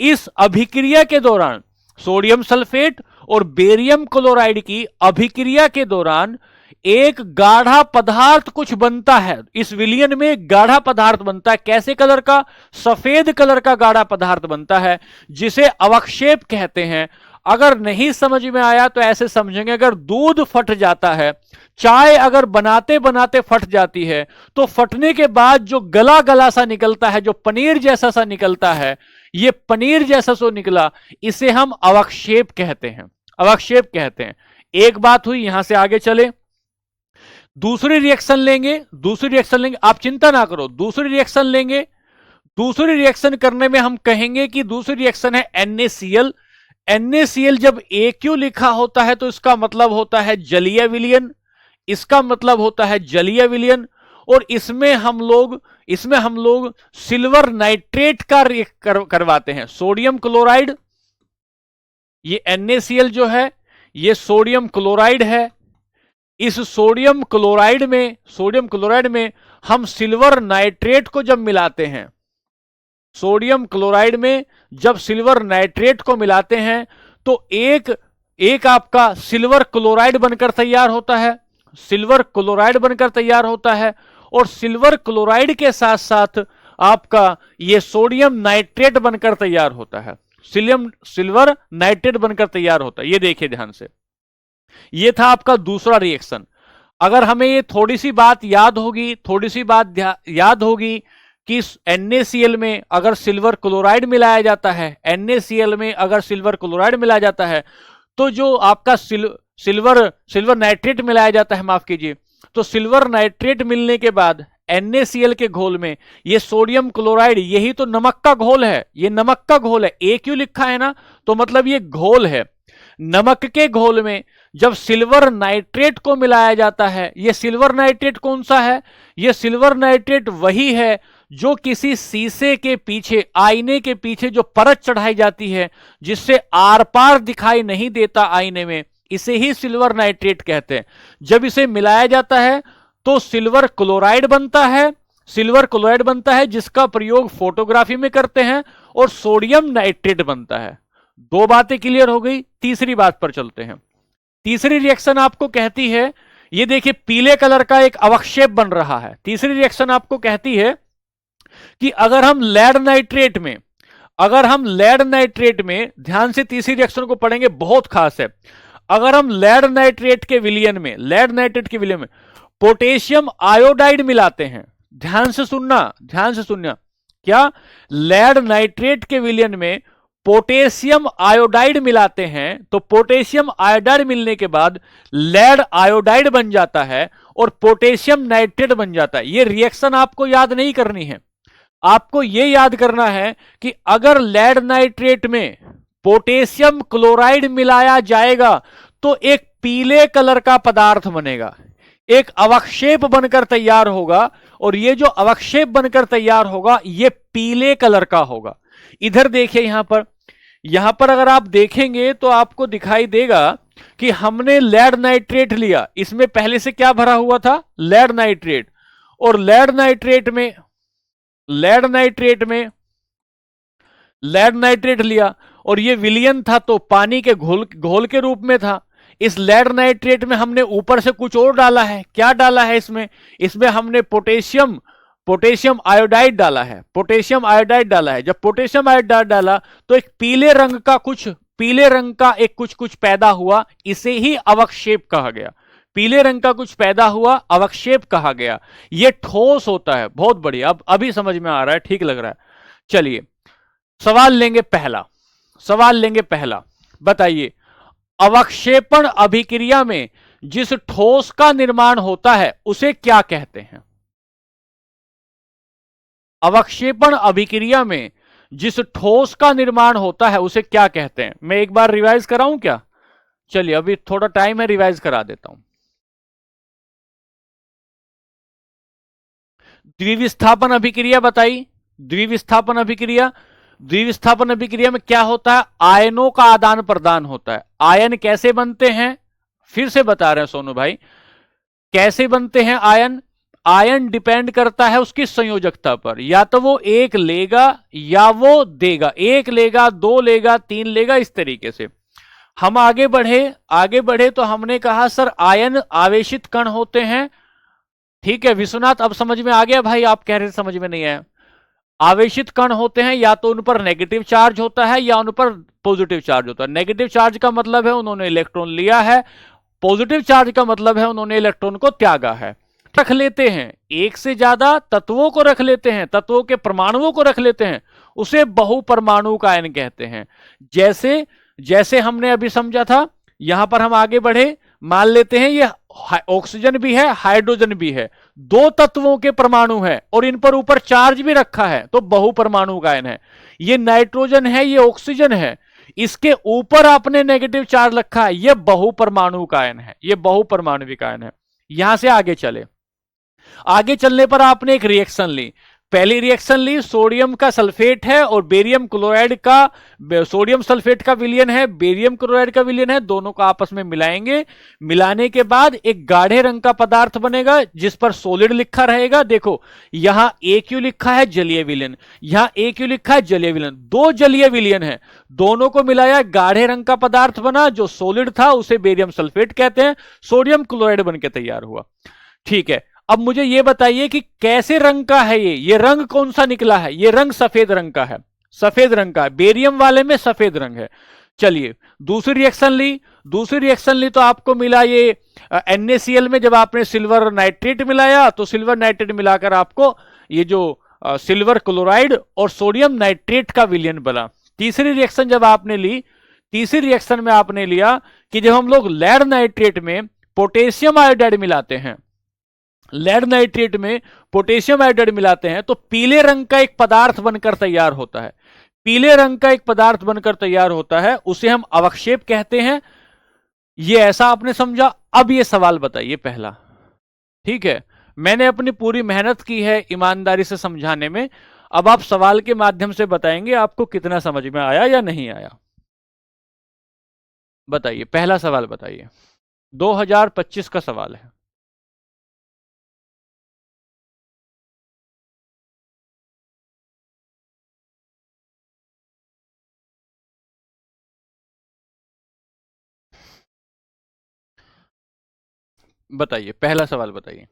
इस अभिक्रिया के दौरान सोडियम सल्फेट और बेरियम क्लोराइड की अभिक्रिया के दौरान एक गाढ़ा पदार्थ कुछ बनता है। इस विलयन में एक गाढ़ा पदार्थ बनता है। कैसे कलर का? सफेद कलर का गाढ़ा पदार्थ बनता है, जिसे अवक्षेप कहते हैं। अगर नहीं समझ में आया तो ऐसे समझेंगे, अगर दूध फट जाता है, चाय अगर बनाते बनाते फट जाती है, तो फटने के बाद जो गला सा निकलता है, जो पनीर जैसा सा निकलता है, ये पनीर जैसा सो निकला, इसे हम अवक्षेप कहते हैं। अवक्षेप कहते हैं। एक बात हुई, यहां से आगे चले, दूसरी रिएक्शन लेंगे। आप चिंता ना करो, दूसरी रिएक्शन लेंगे। दूसरी रिएक्शन करने में हम कहेंगे कि दूसरी रिएक्शन है NaCl। NaCl जब AQ लिखा होता है तो इसका मतलब होता है जलीय विलयन। इसका मतलब होता है जलीय विलयन। और इसमें हम लोग सिल्वर नाइट्रेट का करवाते हैं। सोडियम क्लोराइड, ये NaCl जो है ये सोडियम क्लोराइड है। इस सोडियम क्लोराइड में हम सिल्वर नाइट्रेट को जब मिलाते हैं, सोडियम क्लोराइड में जब सिल्वर नाइट्रेट को मिलाते हैं तो एक आपका सिल्वर क्लोराइड बनकर तैयार होता है। सिल्वर क्लोराइड बनकर तैयार होता है और सिल्वर क्लोराइड के साथ साथ आपका ये सोडियम नाइट्रेट बनकर तैयार होता है। सिल्वर नाइट्रेट बनकर तैयार होता है। ये देखिए ध्यान से, ये था आपका दूसरा रिएक्शन। अगर हमें ये थोड़ी सी बात याद होगी कि NaCl में अगर सिल्वर क्लोराइड मिलाया जाता है, NaCl में अगर सिल्वर क्लोराइड मिलाया जाता है, तो जो आपका सिल्वर नाइट्रेट मिलाया जाता है, माफ कीजिए, तो सिल्वर नाइट्रेट मिलने के बाद NaCl के घोल में ये सोडियम क्लोराइड, यही तो नमक का घोल है। ये नमक का घोल है। AQ लिखा है ना, तो मतलब ये घोल है। नमक के घोल में जब सिल्वर नाइट्रेट को मिलाया जाता है, ये सिल्वर नाइट्रेट कौन सा है? ये सिल्वर नाइट्रेट वही है जो किसी शीशे के पीछे, आईने के पीछे जो परत चढ़ाई जाती है, जिससे आर पार दिखाई नहीं देता आईने में, इसे ही सिल्वर नाइट्रेट कहते हैं। जब इसे मिलाया जाता है तो सिल्वर क्लोराइड बनता है, जिसका प्रयोग फोटोग्राफी में करते हैं, और सोडियम नाइट्रेट बनता है। दो बातें क्लियर हो गई। तीसरी बात पर चलते हैं। तीसरी रिएक्शन आपको कहती है, ये देखिए पीले कलर का एक अवक्षेप बन रहा है। तीसरी रिएक्शन आपको कहती है कि अगर हम लेड नाइट्रेट में ध्यान से तीसरी रिएक्शन को पढ़ेंगे, बहुत खास है। अगर हम लेड नाइट्रेट के विलयन में पोटेशियम आयोडाइड मिलाते हैं, ध्यान से सुनना, क्या लेड नाइट्रेट के विलयन में पोटेशियम आयोडाइड मिलाते हैं, तो पोटेशियम आयोडाइड मिलने के बाद लेड आयोडाइड बन जाता है और पोटेशियम नाइट्रेट बन जाता है। यह रिएक्शन आपको याद नहीं करनी है। आपको यह याद करना है कि अगर लेड नाइट्रेट में पोटेशियम क्लोराइड मिलाया जाएगा तो एक पीले कलर का पदार्थ बनेगा, एक अवक्षेप बनकर तैयार होगा, और यह जो अवक्षेप बनकर तैयार होगा यह पीले कलर का होगा। इधर देखिए, यहां पर अगर आप देखेंगे तो आपको दिखाई देगा कि हमने लेड नाइट्रेट लिया, इसमें पहले से क्या भरा हुआ था? Lead nitrate. और लेड नाइट्रेट लिया और यह विलयन था तो पानी के घोल के रूप में था। इस लेड नाइट्रेट में हमने ऊपर से कुछ और डाला है। क्या डाला है इसमें? इसमें हमने पोटेशियम आयोडाइड डाला है। पोटेशियम आयोडाइड डाला है। जब पोटेशियम आयोडाइड डाला तो एक पीले रंग का एक कुछ कुछ पैदा हुआ, इसे ही अवक्षेप कहा गया। पीले रंग का कुछ पैदा हुआ, अवक्षेप कहा गया। यह ठोस होता है। बहुत बढ़िया, अब अभी समझ में आ रहा है, ठीक लग रहा है। चलिए सवाल लेंगे पहला। बताइए, अवक्षेपण अभिक्रिया में जिस ठोस का निर्माण होता है उसे क्या कहते हैं? अवक्षेपण अभिक्रिया में जिस ठोस का निर्माण होता है उसे क्या कहते हैं? मैं एक बार रिवाइज कराऊं क्या? चलिए, अभी थोड़ा टाइम है, रिवाइज करा देता हूं। द्विविस्थापन अभिक्रिया बताइए। द्विविस्थापन अभिक्रिया द्विविस्थापन अभिक्रिया में क्या होता है? आयनों का आदान प्रदान होता है। आयन कैसे बनते हैं? फिर से बता रहे हैं सोनू भाई, कैसे बनते हैं आयन? आयन डिपेंड करता है उसकी संयोजकता पर। या तो वो एक लेगा या वो देगा, एक लेगा, दो लेगा, तीन लेगा, इस तरीके से। हम आगे बढ़े तो हमने कहा सर आयन आवेशित कण होते हैं। ठीक है विश्वनाथ, अब समझ में आ गया भाई? आप कह रहे थे समझ में नहीं आया। आवेशित कण होते हैं, या तो उन पर नेगेटिव चार्ज होता है या उन पर पॉजिटिव चार्ज होता है। नेगेटिव चार्ज का मतलब है उन्होंने इलेक्ट्रॉन लिया है, पॉजिटिव चार्ज का मतलब है उन्होंने इलेक्ट्रॉन को त्यागा है। रख लेते हैं, एक से ज्यादा तत्वों को रख लेते हैं, तत्वों के परमाणुओं को रख लेते हैं, उसे बहुपरमाणु का आयन कहते हैं। जैसे जैसे हमने अभी समझा था, यहां पर हम आगे बढ़े, मान लेते हैं ये ऑक्सीजन भी है, हाइड्रोजन भी है, दो तत्वों के परमाणु है और इन पर ऊपर चार्ज भी रखा है, तो बहुपरमाणु का आयन है। ये नाइट्रोजन है, ये ऑक्सीजन है, इसके ऊपर आपने नेगेटिव चार्ज रखा है, यह बहुपरमाणु का आयन है, यह बहुपरमाणुविक आयन है। यहां से आगे चले, आगे चलने पर आपने एक रिएक्शन ली। पहली रिएक्शन ली, सोडियम का सल्फेट है और बेरियम क्लोराइड का, सोडियम सल्फेट का विलयन है, बेरियम क्लोराइड का विलयन है, दोनों को आपस में मिलाएंगे। मिलाने के बाद एक गाढ़े रंग का पदार्थ बनेगा जिस पर सॉलिड लिखा रहेगा। देखो यहां AQ लिखा है, जलीय विलयन, यहां AQ लिखा है, जलीय विलयन, दो जलीय विलयन है, दोनों को मिलाया, गाढ़े रंग का पदार्थ बना, जो सॉलिड था उसे बेरियम सल्फेट कहते हैं, सोडियम क्लोराइड बनकर तैयार हुआ। ठीक है, अब मुझे यह बताइए कि कैसे रंग का है ये रंग कौन सा निकला है? ये रंग सफेद रंग का है, सफेद रंग का है, बेरियम वाले में सफेद रंग है। चलिए दूसरी रिएक्शन ली तो आपको मिला ये NaCl में जब आपने सिल्वर नाइट्रेट मिलाया तो सिल्वर नाइट्रेट मिलाकर आपको ये जो सिल्वर क्लोराइड और सोडियम नाइट्रेट का विलयन बना। तीसरी रिएक्शन जब आपने ली, तीसरी रिएक्शन में आपने लिया कि जब हम लोग लेड नाइट्रेट में पोटेशियम आयोडाइड मिलाते हैं, लेड नाइट्रेट में पोटेशियम आयोडाइड मिलाते हैं तो पीले रंग का एक पदार्थ बनकर तैयार होता है। पीले रंग का एक पदार्थ बनकर तैयार होता है, उसे हम अवक्षेप कहते हैं। ये ऐसा आपने समझा। अब ये सवाल बताइए पहला। ठीक है, मैंने अपनी पूरी मेहनत की है ईमानदारी से समझाने में। अब आप सवाल के माध्यम से बताएंगे आपको कितना समझ में आया या नहीं आया। बताइए, पहला सवाल बताइए। 2025 का सवाल है। बताइए, पहला सवाल बताइए।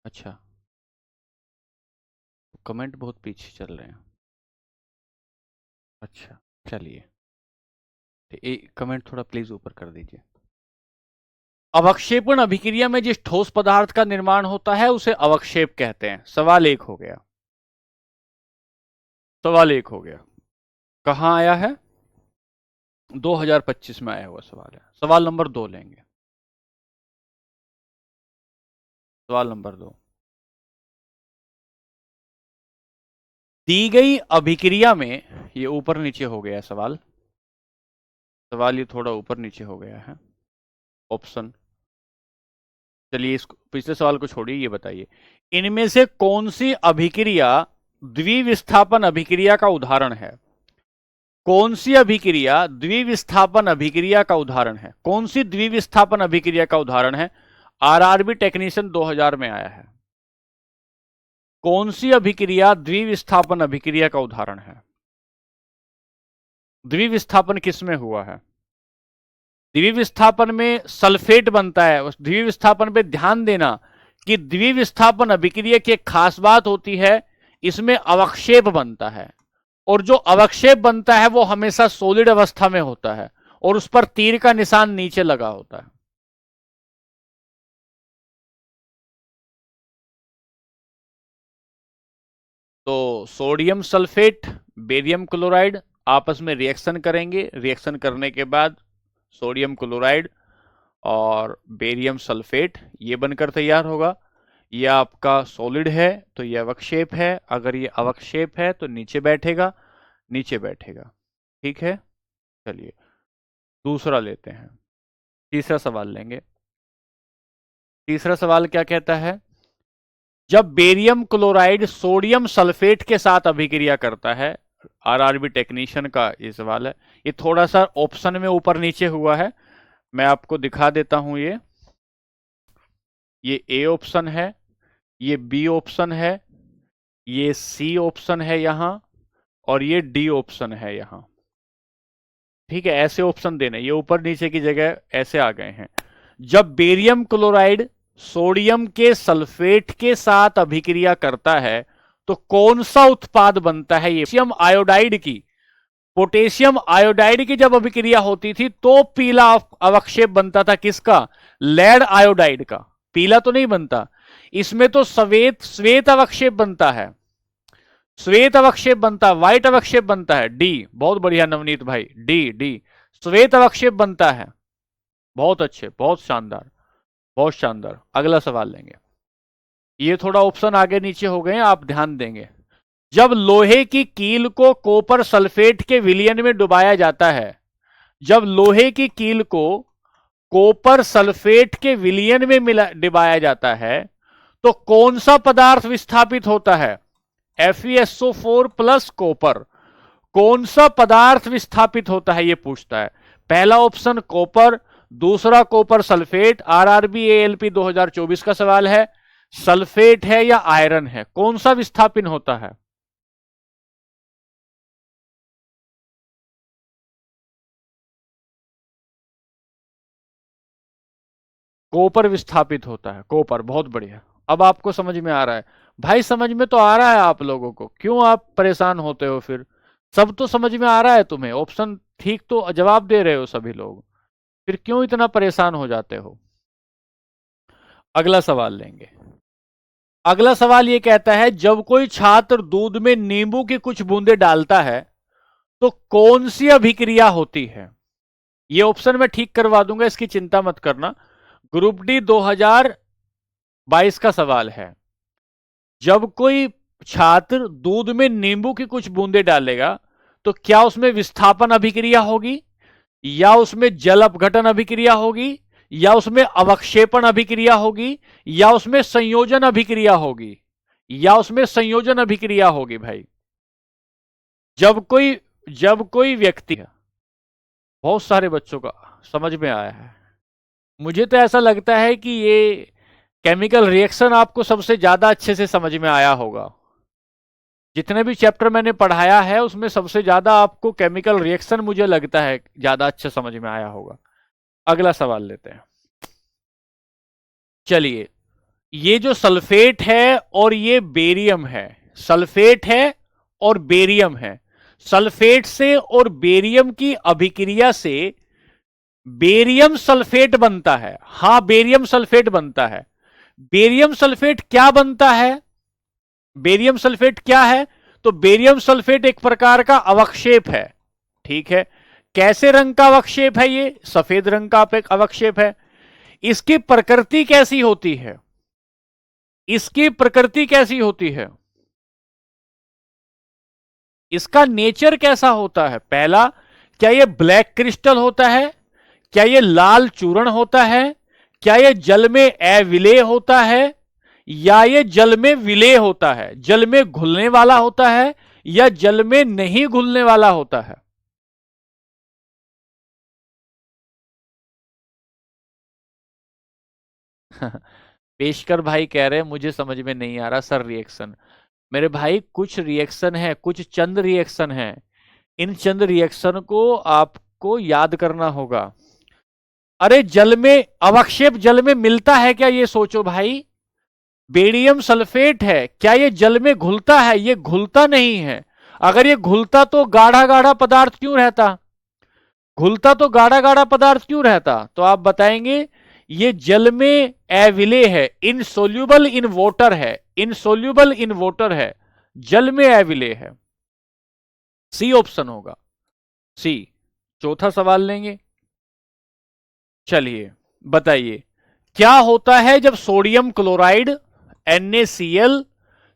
अच्छा, कमेंट बहुत पीछे चल रहे हैं। अच्छा, चलिए, एक कमेंट थोड़ा प्लीज ऊपर कर दीजिए। अवक्षेपण अभिक्रिया में जिस ठोस पदार्थ का निर्माण होता है उसे अवक्षेप कहते हैं। सवाल एक हो गया। सवाल एक हो गया। कहां आया है? 2025 में आया हुआ सवाल है। सवाल नंबर 2 लेंगे। सवाल नंबर 2, दी गई अभिक्रिया में, ये ऊपर नीचे हो गया सवाल। सवाल ये थोड़ा ऊपर नीचे हो गया है ऑप्शन। चलिए इस पिछले सवाल को छोड़िए, ये बताइए इनमें से कौन सी अभिक्रिया द्विविस्थापन अभिक्रिया का उदाहरण है? कौन सी अभिक्रिया द्विविस्थापन अभिक्रिया का उदाहरण है? कौन सी द्विविस्थापन अभिक्रिया का उदाहरण है? आरआरबी टेक्नीशियन 2000 में आया है। कौन सी अभिक्रिया द्विविस्थापन अभिक्रिया का उदाहरण है? द्विविस्थापन किसमें हुआ है? द्विविस्थापन में सल्फेट बनता है। उस द्विविस्थापन पे ध्यान देना कि द्विविस्थापन अभिक्रिया की एक खास बात होती है, इसमें अवक्षेप बनता है, और जो अवक्षेप बनता है वो हमेशा सॉलिड अवस्था में होता है और उस पर तीर का निशान नीचे लगा होता है। तो सोडियम सल्फेट, बेरियम क्लोराइड आपस में रिएक्शन करेंगे। रिएक्शन करने के बाद सोडियम क्लोराइड और बेरियम सल्फेट ये बनकर तैयार होगा। ये आपका सॉलिड है तो ये अवक्षेप है। अगर ये अवक्षेप है तो नीचे बैठेगा, नीचे बैठेगा। ठीक है, चलिए दूसरा लेते हैं। तीसरा सवाल लेंगे। तीसरा सवाल क्या कहता है? जब बेरियम क्लोराइड सोडियम सल्फेट के साथ अभिक्रिया करता है, आरआरबी टेक्नीशियन का ये सवाल है। ये थोड़ा सा ऑप्शन में ऊपर नीचे हुआ है, मैं आपको दिखा देता हूं। ये ए ऑप्शन है, ये बी ऑप्शन है, ये सी ऑप्शन है यहां, और ये डी ऑप्शन है यहां। ठीक है, ऐसे ऑप्शन देने, ये ऊपर नीचे की जगह ऐसे आ गए हैं। जब बेरियम क्लोराइड सोडियम के सल्फेट के साथ अभिक्रिया करता है तो कौन सा उत्पाद बनता है? ये पोटेशियम आयोडाइड की, पोटेशियम आयोडाइड की जब अभिक्रिया होती थी तो पीला अवक्षेप बनता था। किसका? लेड आयोडाइड का। पीला तो नहीं बनता, इसमें तो श्वेत श्वेत अवक्षेप बनता है। श्वेत अवक्षेप बनता है, व्हाइट अवक्षेप बनता है। डी, बहुत बढ़िया नवनीत भाई, डी डी श्वेत अवक्षेप बनता है। बहुत अच्छे, बहुत शानदार, बहुत शानदार। अगला सवाल लेंगे। ये थोड़ा ऑप्शन आगे नीचे हो गए हैं, आप ध्यान देंगे। जब लोहे की कील को कॉपर सल्फेट के विलयन में डुबाया जाता है, जब लोहे की कील को कॉपर सल्फेट के विलयन में डुबाया जाता है तो कौन सा पदार्थ विस्थापित होता है? FeSO4 plus copper. कौन सा पदार्थ विस्थापित होता है ये पूछता है। पहला ऑप्शन कॉपर, दूसरा कॉपर सल्फेट। आरआरबी एएलपी 2024 का सवाल है। सल्फेट है या आयरन है, कौन सा विस्थापित होता है? कॉपर विस्थापित होता है, कॉपर। बहुत बढ़िया, अब आपको समझ में आ रहा है भाई। समझ में तो आ रहा है आप लोगों को, क्यों आप परेशान होते हो फिर? सब तो समझ में आ रहा है तुम्हें, ऑप्शन ठीक तो जवाब दे रहे हो सभी लोग, फिर क्यों इतना परेशान हो जाते हो? अगला सवाल लेंगे। अगला सवाल ये कहता है, जब कोई छात्र दूध में नींबू की कुछ बूंदे डालता है तो कौन सी अभिक्रिया होती है? ये ऑप्शन मैं ठीक करवा दूंगा, इसकी चिंता मत करना। ग्रुप डी 2022 का सवाल है। जब कोई छात्र दूध में नींबू की कुछ बूंदे डालेगा तो क्या उसमें विस्थापन अभिक्रिया होगी, या उसमें जल अपघटन अभिक्रिया होगी, या उसमें अवक्षेपण अभिक्रिया होगी, या उसमें संयोजन अभिक्रिया होगी, या उसमें संयोजन अभिक्रिया होगी भाई। जब कोई व्यक्ति, बहुत सारे बच्चों का समझ में आया है। मुझे तो ऐसा लगता है कि ये केमिकल रिएक्शन आपको सबसे ज्यादा अच्छे से समझ में आया होगा। जितने भी चैप्टर मैंने पढ़ाया है उसमें सबसे ज्यादा आपको केमिकल रिएक्शन मुझे लगता है ज्यादा अच्छे समझ में आया होगा। अगला सवाल लेते हैं। चलिए, ये जो सल्फेट है और ये बेरियम है, सल्फेट है और बेरियम है। सल्फेट से और बेरियम की अभिक्रिया से बेरियम सल्फेट बनता है। हाँ, बेरियम सल्फेट बनता है। बेरियम सल्फेट क्या बनता है? बेरियम सल्फेट क्या है? तो बेरियम सल्फेट एक प्रकार का अवक्षेप है। ठीक है। कैसे रंग का अवक्षेप है? ये सफेद रंग का एक अवक्षेप है। इसकी प्रकृति कैसी होती है? इसकी प्रकृति कैसी होती है? इसका नेचर कैसा होता है? पहला, क्या ये ब्लैक क्रिस्टल होता है? क्या ये लाल चूर्ण होता है? क्या ये जल में अविलेय होता है? या ये जल में विलेय होता है? जल में घुलने वाला होता है या जल में नहीं घुलने वाला होता है? पेशकर भाई कह रहे हैं मुझे समझ में नहीं आ रहा सर रिएक्शन। मेरे भाई कुछ रिएक्शन है, कुछ चंद रिएक्शन है। इन चंद रिएक्शन को आपको याद करना होगा। अरे जल में अवक्षेप जल में मिलता है क्या? ये सोचो भाई। बेरियम सल्फेट है, क्या ये जल में घुलता है? ये घुलता नहीं है। अगर ये घुलता तो गाढ़ा गाढ़ा पदार्थ क्यों रहता? घुलता तो गाढ़ा गाढ़ा पदार्थ क्यों रहता? तो आप बताएंगे ये जल में अविलेय है, इनसोल्यूबल इन वाटर है। इनसोल्यूबल इन वाटर है, जल में अविलेय है। सी ऑप्शन होगा, सी। चौथा सवाल लेंगे। चलिए बताइए, क्या होता है जब sodium chloride NaCl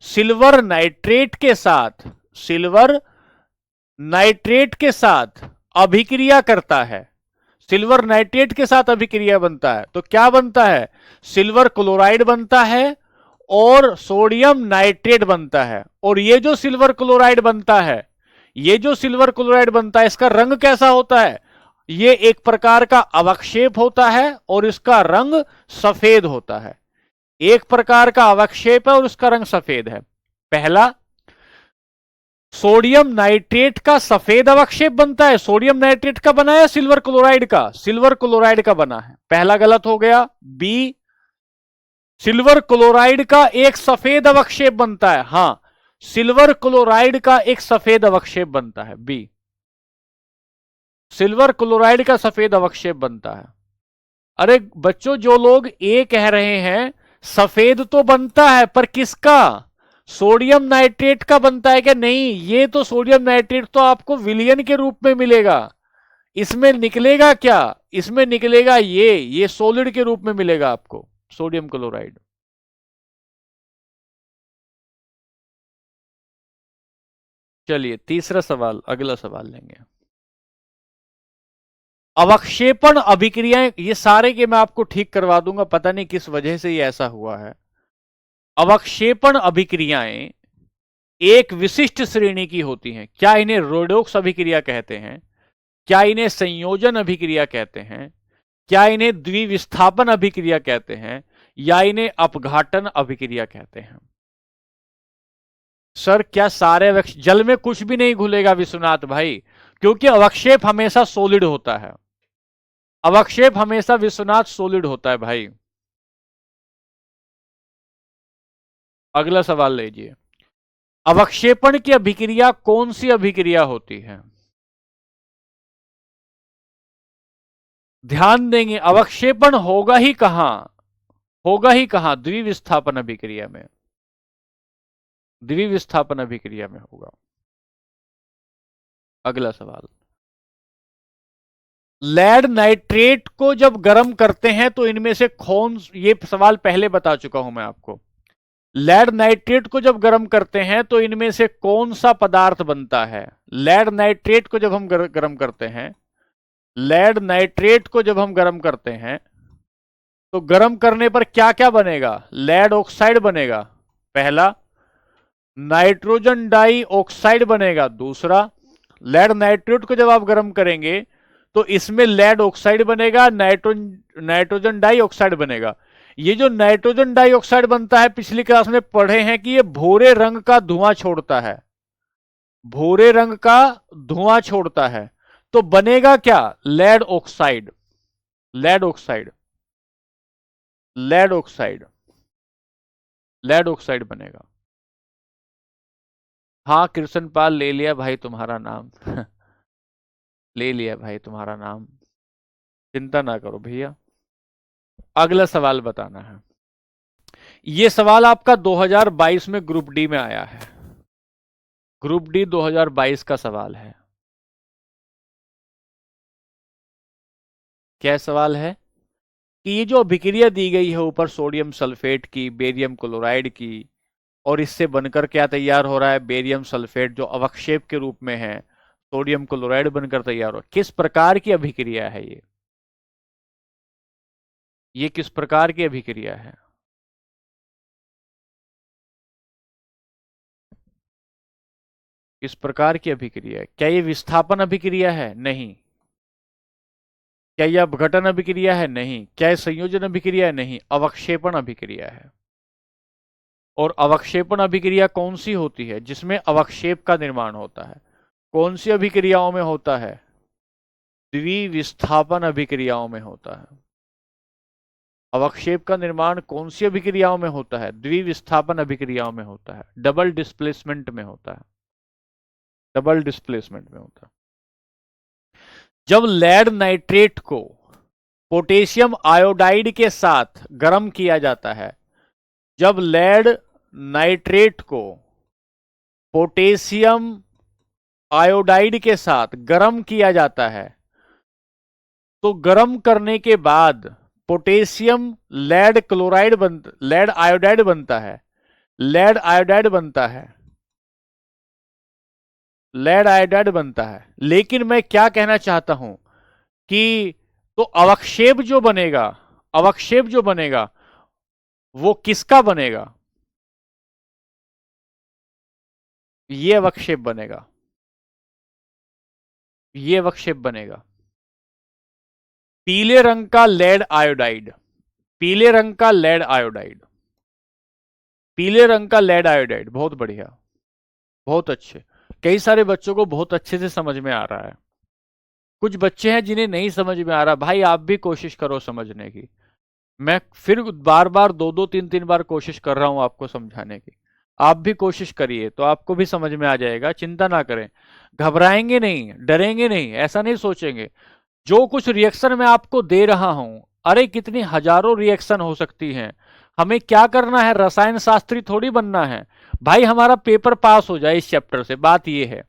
silver nitrate के साथ, सिल्वर नाइट्रेट के साथ अभिक्रिया करता है? सिल्वर नाइट्रेट के साथ अभिक्रिया बनता है तो क्या बनता है? सिल्वर क्लोराइड बनता है और सोडियम नाइट्रेट बनता है। और ये जो सिल्वर क्लोराइड बनता है, ये जो सिल्वर क्लोराइड बनता है, इसका रंग कैसा होता है? ये एक प्रकार का अवक्षेप होता है और इसका रंग सफेद होता है। एक प्रकार का अवक्षेप है और उसका रंग सफेद है। पहला, सोडियम नाइट्रेट का सफेद अवक्षेप बनता है। सोडियम नाइट्रेट का बना है सिल्वर क्लोराइड का? सिल्वर क्लोराइड का बना है। पहला गलत हो गया। बी, सिल्वर क्लोराइड का एक सफेद अवक्षेप बनता है। हां, सिल्वर क्लोराइड का एक सफेद अवक्षेप बनता है। बी, सिल्वर क्लोराइड का सफेद अवक्षेप बनता है। अरे बच्चों, जो लोग ए कह रहे हैं, सफेद तो बनता है पर किसका? सोडियम नाइट्रेट का बनता है क्या? नहीं, ये तो सोडियम नाइट्रेट तो आपको विलियन के रूप में मिलेगा। इसमें निकलेगा क्या? इसमें निकलेगा ये सॉलिड के रूप में मिलेगा आपको, सोडियम क्लोराइड। चलिए तीसरा सवाल, अगला सवाल लेंगे। अवक्षेपण अभिक्रियाएं, ये सारे के मैं आपको ठीक करवा दूंगा, पता नहीं किस वजह से ये ऐसा हुआ है। अवक्षेपण अभिक्रियाएं एक विशिष्ट श्रेणी की होती हैं। क्या इन्हें रोडोक्स अभिक्रिया कहते हैं? क्या इन्हें संयोजन अभिक्रिया कहते हैं? क्या इन्हें द्विविस्थापन अभिक्रिया कहते हैं? या इन्हें अपघाटन अभिक्रिया कहते हैं? सर क्या सारे जल में कुछ भी नहीं घुलेगा विश्वनाथ भाई, क्योंकि अवक्षेप हमेशा सॉलिड होता है। अवक्षेप हमेशा विश्वनाथ सॉलिड होता है भाई। अगला सवाल लीजिए। अवक्षेपण की अभिक्रिया कौन सी अभिक्रिया होती है? ध्यान देंगे, अवक्षेपण होगा ही कहां? होगा ही कहां? द्विविस्थापन अभिक्रिया में। द्विविस्थापन अभिक्रिया में होगा। अगला सवाल, लेड नाइट्रेट को जब गर्म करते हैं तो इनमें से कौन, ये सवाल पहले बता चुका हूं मैं आपको। लेड नाइट्रेट को जब गर्म करते हैं तो इनमें से कौन सा पदार्थ बनता है? लेड नाइट्रेट को जब हम गर्म करते हैं, लेड नाइट्रेट को जब हम गर्म करते हैं तो गर्म करने पर क्या क्या बनेगा? लेड ऑक्साइड बनेगा पहला, नाइट्रोजन डाई ऑक्साइड बनेगा दूसरा। लेड नाइट्रेट को जब आप गर्म करेंगे तो इसमें लेड ऑक्साइड बनेगा, नाइट्रोजन डाई ऑक्साइड बनेगा। ये जो नाइट्रोजन डाइऑक्साइड बनता है, पिछली क्लास में पढ़े हैं कि ये भूरे रंग का धुआं छोड़ता है। भूरे रंग का धुआं छोड़ता है। तो बनेगा क्या? Lead oxide. Lead oxide, lead oxide, lead oxide बनेगा। हाँ कृष्ण पाल, ले लिया भाई तुम्हारा नाम। ले लिया भाई तुम्हारा नाम। चिंता ना करो भैया। अगला सवाल बताना है। ये सवाल आपका 2022 में ग्रुप डी में आया है। ग्रुप डी 2022 का सवाल है। क्या सवाल है कि ये जो अभिक्रिया दी गई है ऊपर सोडियम सल्फेट की, बेरियम क्लोराइड की, और इससे बनकर क्या तैयार हो रहा है, बेरियम सल्फेट जो अवक्षेप के रूप में है, सोडियम क्लोराइड बनकर तैयार हो, किस प्रकार की अभिक्रिया है ये किस प्रकार की अभिक्रिया है? किस प्रकार की अभिक्रिया है? क्या ये विस्थापन अभिक्रिया है? नहीं। क्या यह अपघटन अभिक्रिया है? नहीं। क्या यह संयोजन अभिक्रिया है? नहीं। अवक्षेपण अभिक्रिया है। और अवक्षेपण अभिक्रिया कौन सी होती है? जिसमें अवक्षेप का निर्माण होता है। कौन सी अभिक्रियाओं में होता है? द्विविस्थापन अभिक्रियाओं में होता है। अवक्षेप का निर्माण कौन सी अभिक्रियाओं में होता है? द्विविस्थापन अभिक्रियाओं में होता है। डबल डिस्प्लेसमेंट में होता है। डबल डिस्प्लेसमेंट में होता है। जब लेड नाइट्रेट को पोटेशियम आयोडाइड के साथ गर्म किया जाता है, जब लेड नाइट्रेट को पोटेशियम आयोडाइड के साथ गर्म किया जाता है, तो गर्म करने के बाद potassium lead chloride lead iodide बनता है। लेड आयोडाइड बनता है। लेड आयोडाइड बनता है। लेकिन मैं क्या कहना चाहता हूं कि तो अवक्षेप जो बनेगा, अवक्षेप जो बनेगा वो किसका बनेगा? ये अवक्षेप बनेगा। ये अवक्षेप बनेगा। पीले रंग का लेड आयोडाइड, पीले रंग का लेड आयोडाइड, पीले रंग का लेड आयोडाइड। बहुत बढ़िया, बहुत अच्छे। कई सारे बच्चों को बहुत अच्छे से समझ में आ रहा है। कुछ बच्चे हैं जिन्हें नहीं समझ में आ रहा। भाई आप भी कोशिश करो समझने की। मैं फिर बार बार दो दो तीन तीन बार कोशिश कर रहा हूं आपको समझाने की। आप भी कोशिश करिए तो आपको भी समझ में आ जाएगा। चिंता ना करें, घबराएंगे नहीं, डरेंगे नहीं, ऐसा नहीं सोचेंगे। जो कुछ रिएक्शन मैं आपको दे रहा हूं, अरे कितनी हजारों रिएक्शन हो सकती हैं। हमें क्या करना है? रसायन शास्त्री थोड़ी बनना है भाई। हमारा पेपर पास हो जाए इस चैप्टर से, बात यह है।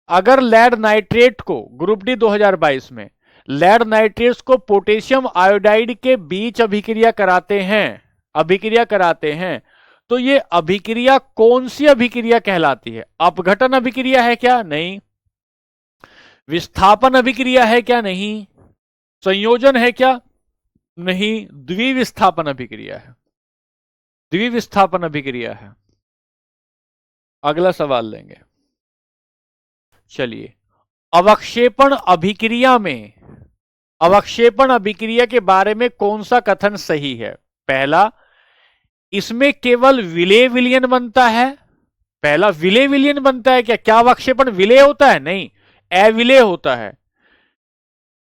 अगर लेड नाइट्रेट को ग्रुप डी 2022 में लेड नाइट्रेट को पोटेशियम आयोडाइड के बीच अभिक्रिया कराते हैं, अभिक्रिया कराते हैं, तो ये अभिक्रिया कौन सी अभिक्रिया कहलाती है? अपघटन अभिक्रिया है क्या? नहीं। विस्थापन अभिक्रिया है क्या? नहीं। संयोजन है क्या? नहीं। द्विविस्थापन अभिक्रिया है। द्विविस्थापन अभिक्रिया है। अगला सवाल लेंगे। चलिए, अवक्षेपण अभिक्रिया में, अवक्षेपण अभिक्रिया के बारे में कौन सा कथन सही है? पहला, इसमें केवल विलेय विलयन बनता है। पहला, विलेय विलयन बनता है क्या? क्या अवक्षेपण विलेय होता है? नहीं, अविलेय होता है।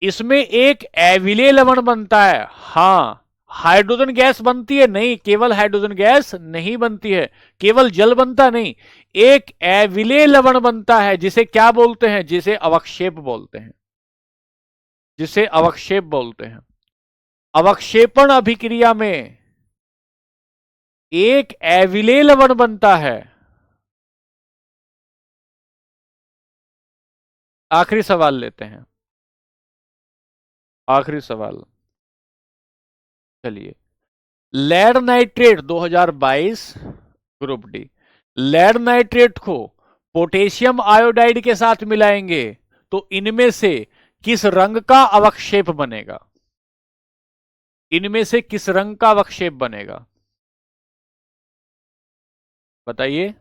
इसमें एक अविलेय लवण बनता है। हां। हाइड्रोजन गैस बनती है? नहीं, केवल हाइड्रोजन गैस नहीं बनती है। केवल जल बनता नहीं, एक अविलेय लवण बनता है, जिसे क्या बोलते हैं? जिसे अवक्षेप बोलते हैं। जिसे अवक्षेप बोलते हैं। अवक्षेपण अभिक्रिया में एक अविलेय लवण बनता है। आखिरी सवाल लेते हैं। आखिरी सवाल। चलिए, lead nitrate 2022 group D, lead nitrate को पोटेशियम आयोडाइड के साथ मिलाएंगे तो इनमें से किस रंग का अवक्षेप बनेगा? इनमें से किस रंग का अवक्षेप बनेगा? बताइए।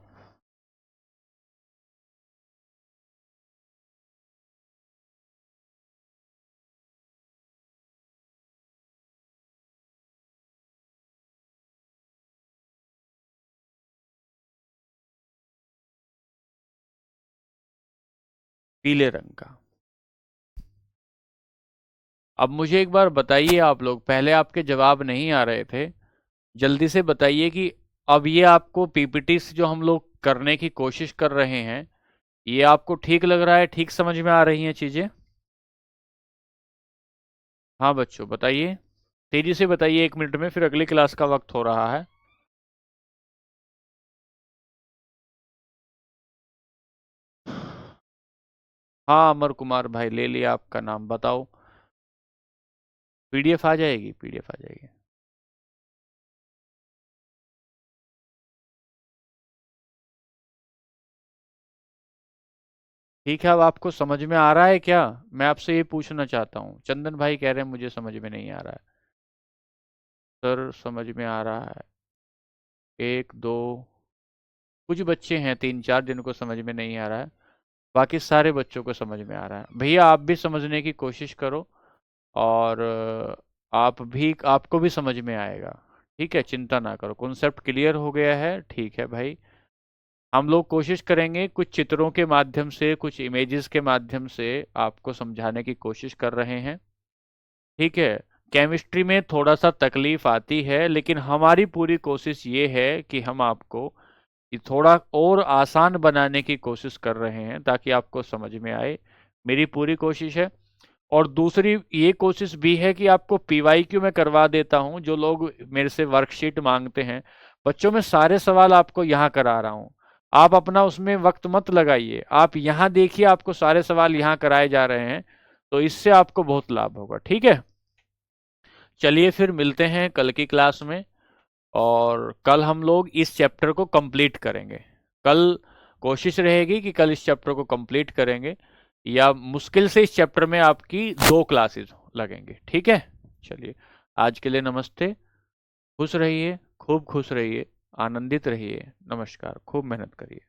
पीले रंग का। अब मुझे एक बार बताइए, आप लोग पहले आपके जवाब नहीं आ रहे थे, जल्दी से बताइए कि अब ये आपको पीपीटी से जो हम लोग करने की कोशिश कर रहे हैं, ये आपको ठीक लग रहा है? ठीक समझ में आ रही हैं चीजें? हाँ बच्चों बताइए, तेजी से बताइए, 1 मिनट में फिर अगली क्लास का वक्त हो रहा है। हाँ अमर कुमार भाई, ले लिया आपका नाम, बताओ। पीडीएफ आ जाएगी, पीडीएफ आ जाएगी। ठीक है, अब आपको समझ में आ रहा है क्या? मैं आपसे ये पूछना चाहता हूँ। चंदन भाई कह रहे हैं मुझे समझ में नहीं आ रहा है। सर समझ में आ रहा है। एक दो, कुछ बच्चे हैं 3 4 जिनको समझ में नहीं आ रहा है, बाकी सारे बच्चों को समझ में आ रहा है। भैया आप भी समझने की कोशिश करो, और आप भी, आपको भी समझ में आएगा। ठीक है, चिंता ना करो, कॉन्सेप्ट क्लियर हो गया है। ठीक है भाई, हम लोग कोशिश करेंगे, कुछ चित्रों के माध्यम से, कुछ इमेजेस के माध्यम से आपको समझाने की कोशिश कर रहे हैं। ठीक है, केमिस्ट्री में थोड़ा सा तकलीफ आती है, लेकिन हमारी पूरी कोशिश ये है कि हम आपको ये थोड़ा और आसान बनाने की कोशिश कर रहे हैं ताकि आपको समझ में आए। मेरी पूरी कोशिश है। और दूसरी ये कोशिश भी है कि आपको पीवाईक्यू में करवा देता हूं, जो लोग मेरे से वर्कशीट मांगते हैं। बच्चों में सारे सवाल आपको यहाँ करा रहा हूं, आप अपना उसमें वक्त मत लगाइए, आप यहाँ देखिए, आपको सारे सवाल यहाँ कराए जा रहे हैं, तो इससे आपको बहुत लाभ होगा। ठीक है, चलिए फिर मिलते हैं कल की क्लास में, और कल हम लोग इस चैप्टर को कंप्लीट करेंगे। कल कोशिश रहेगी कि कल इस चैप्टर को कंप्लीट करेंगे, या मुश्किल से इस चैप्टर में आपकी 2 क्लासेस लगेंगे। ठीक है, चलिए आज के लिए नमस्ते। खुश रहिए, खूब खुश रहिए, आनंदित रहिए। नमस्कार, खूब मेहनत करिए।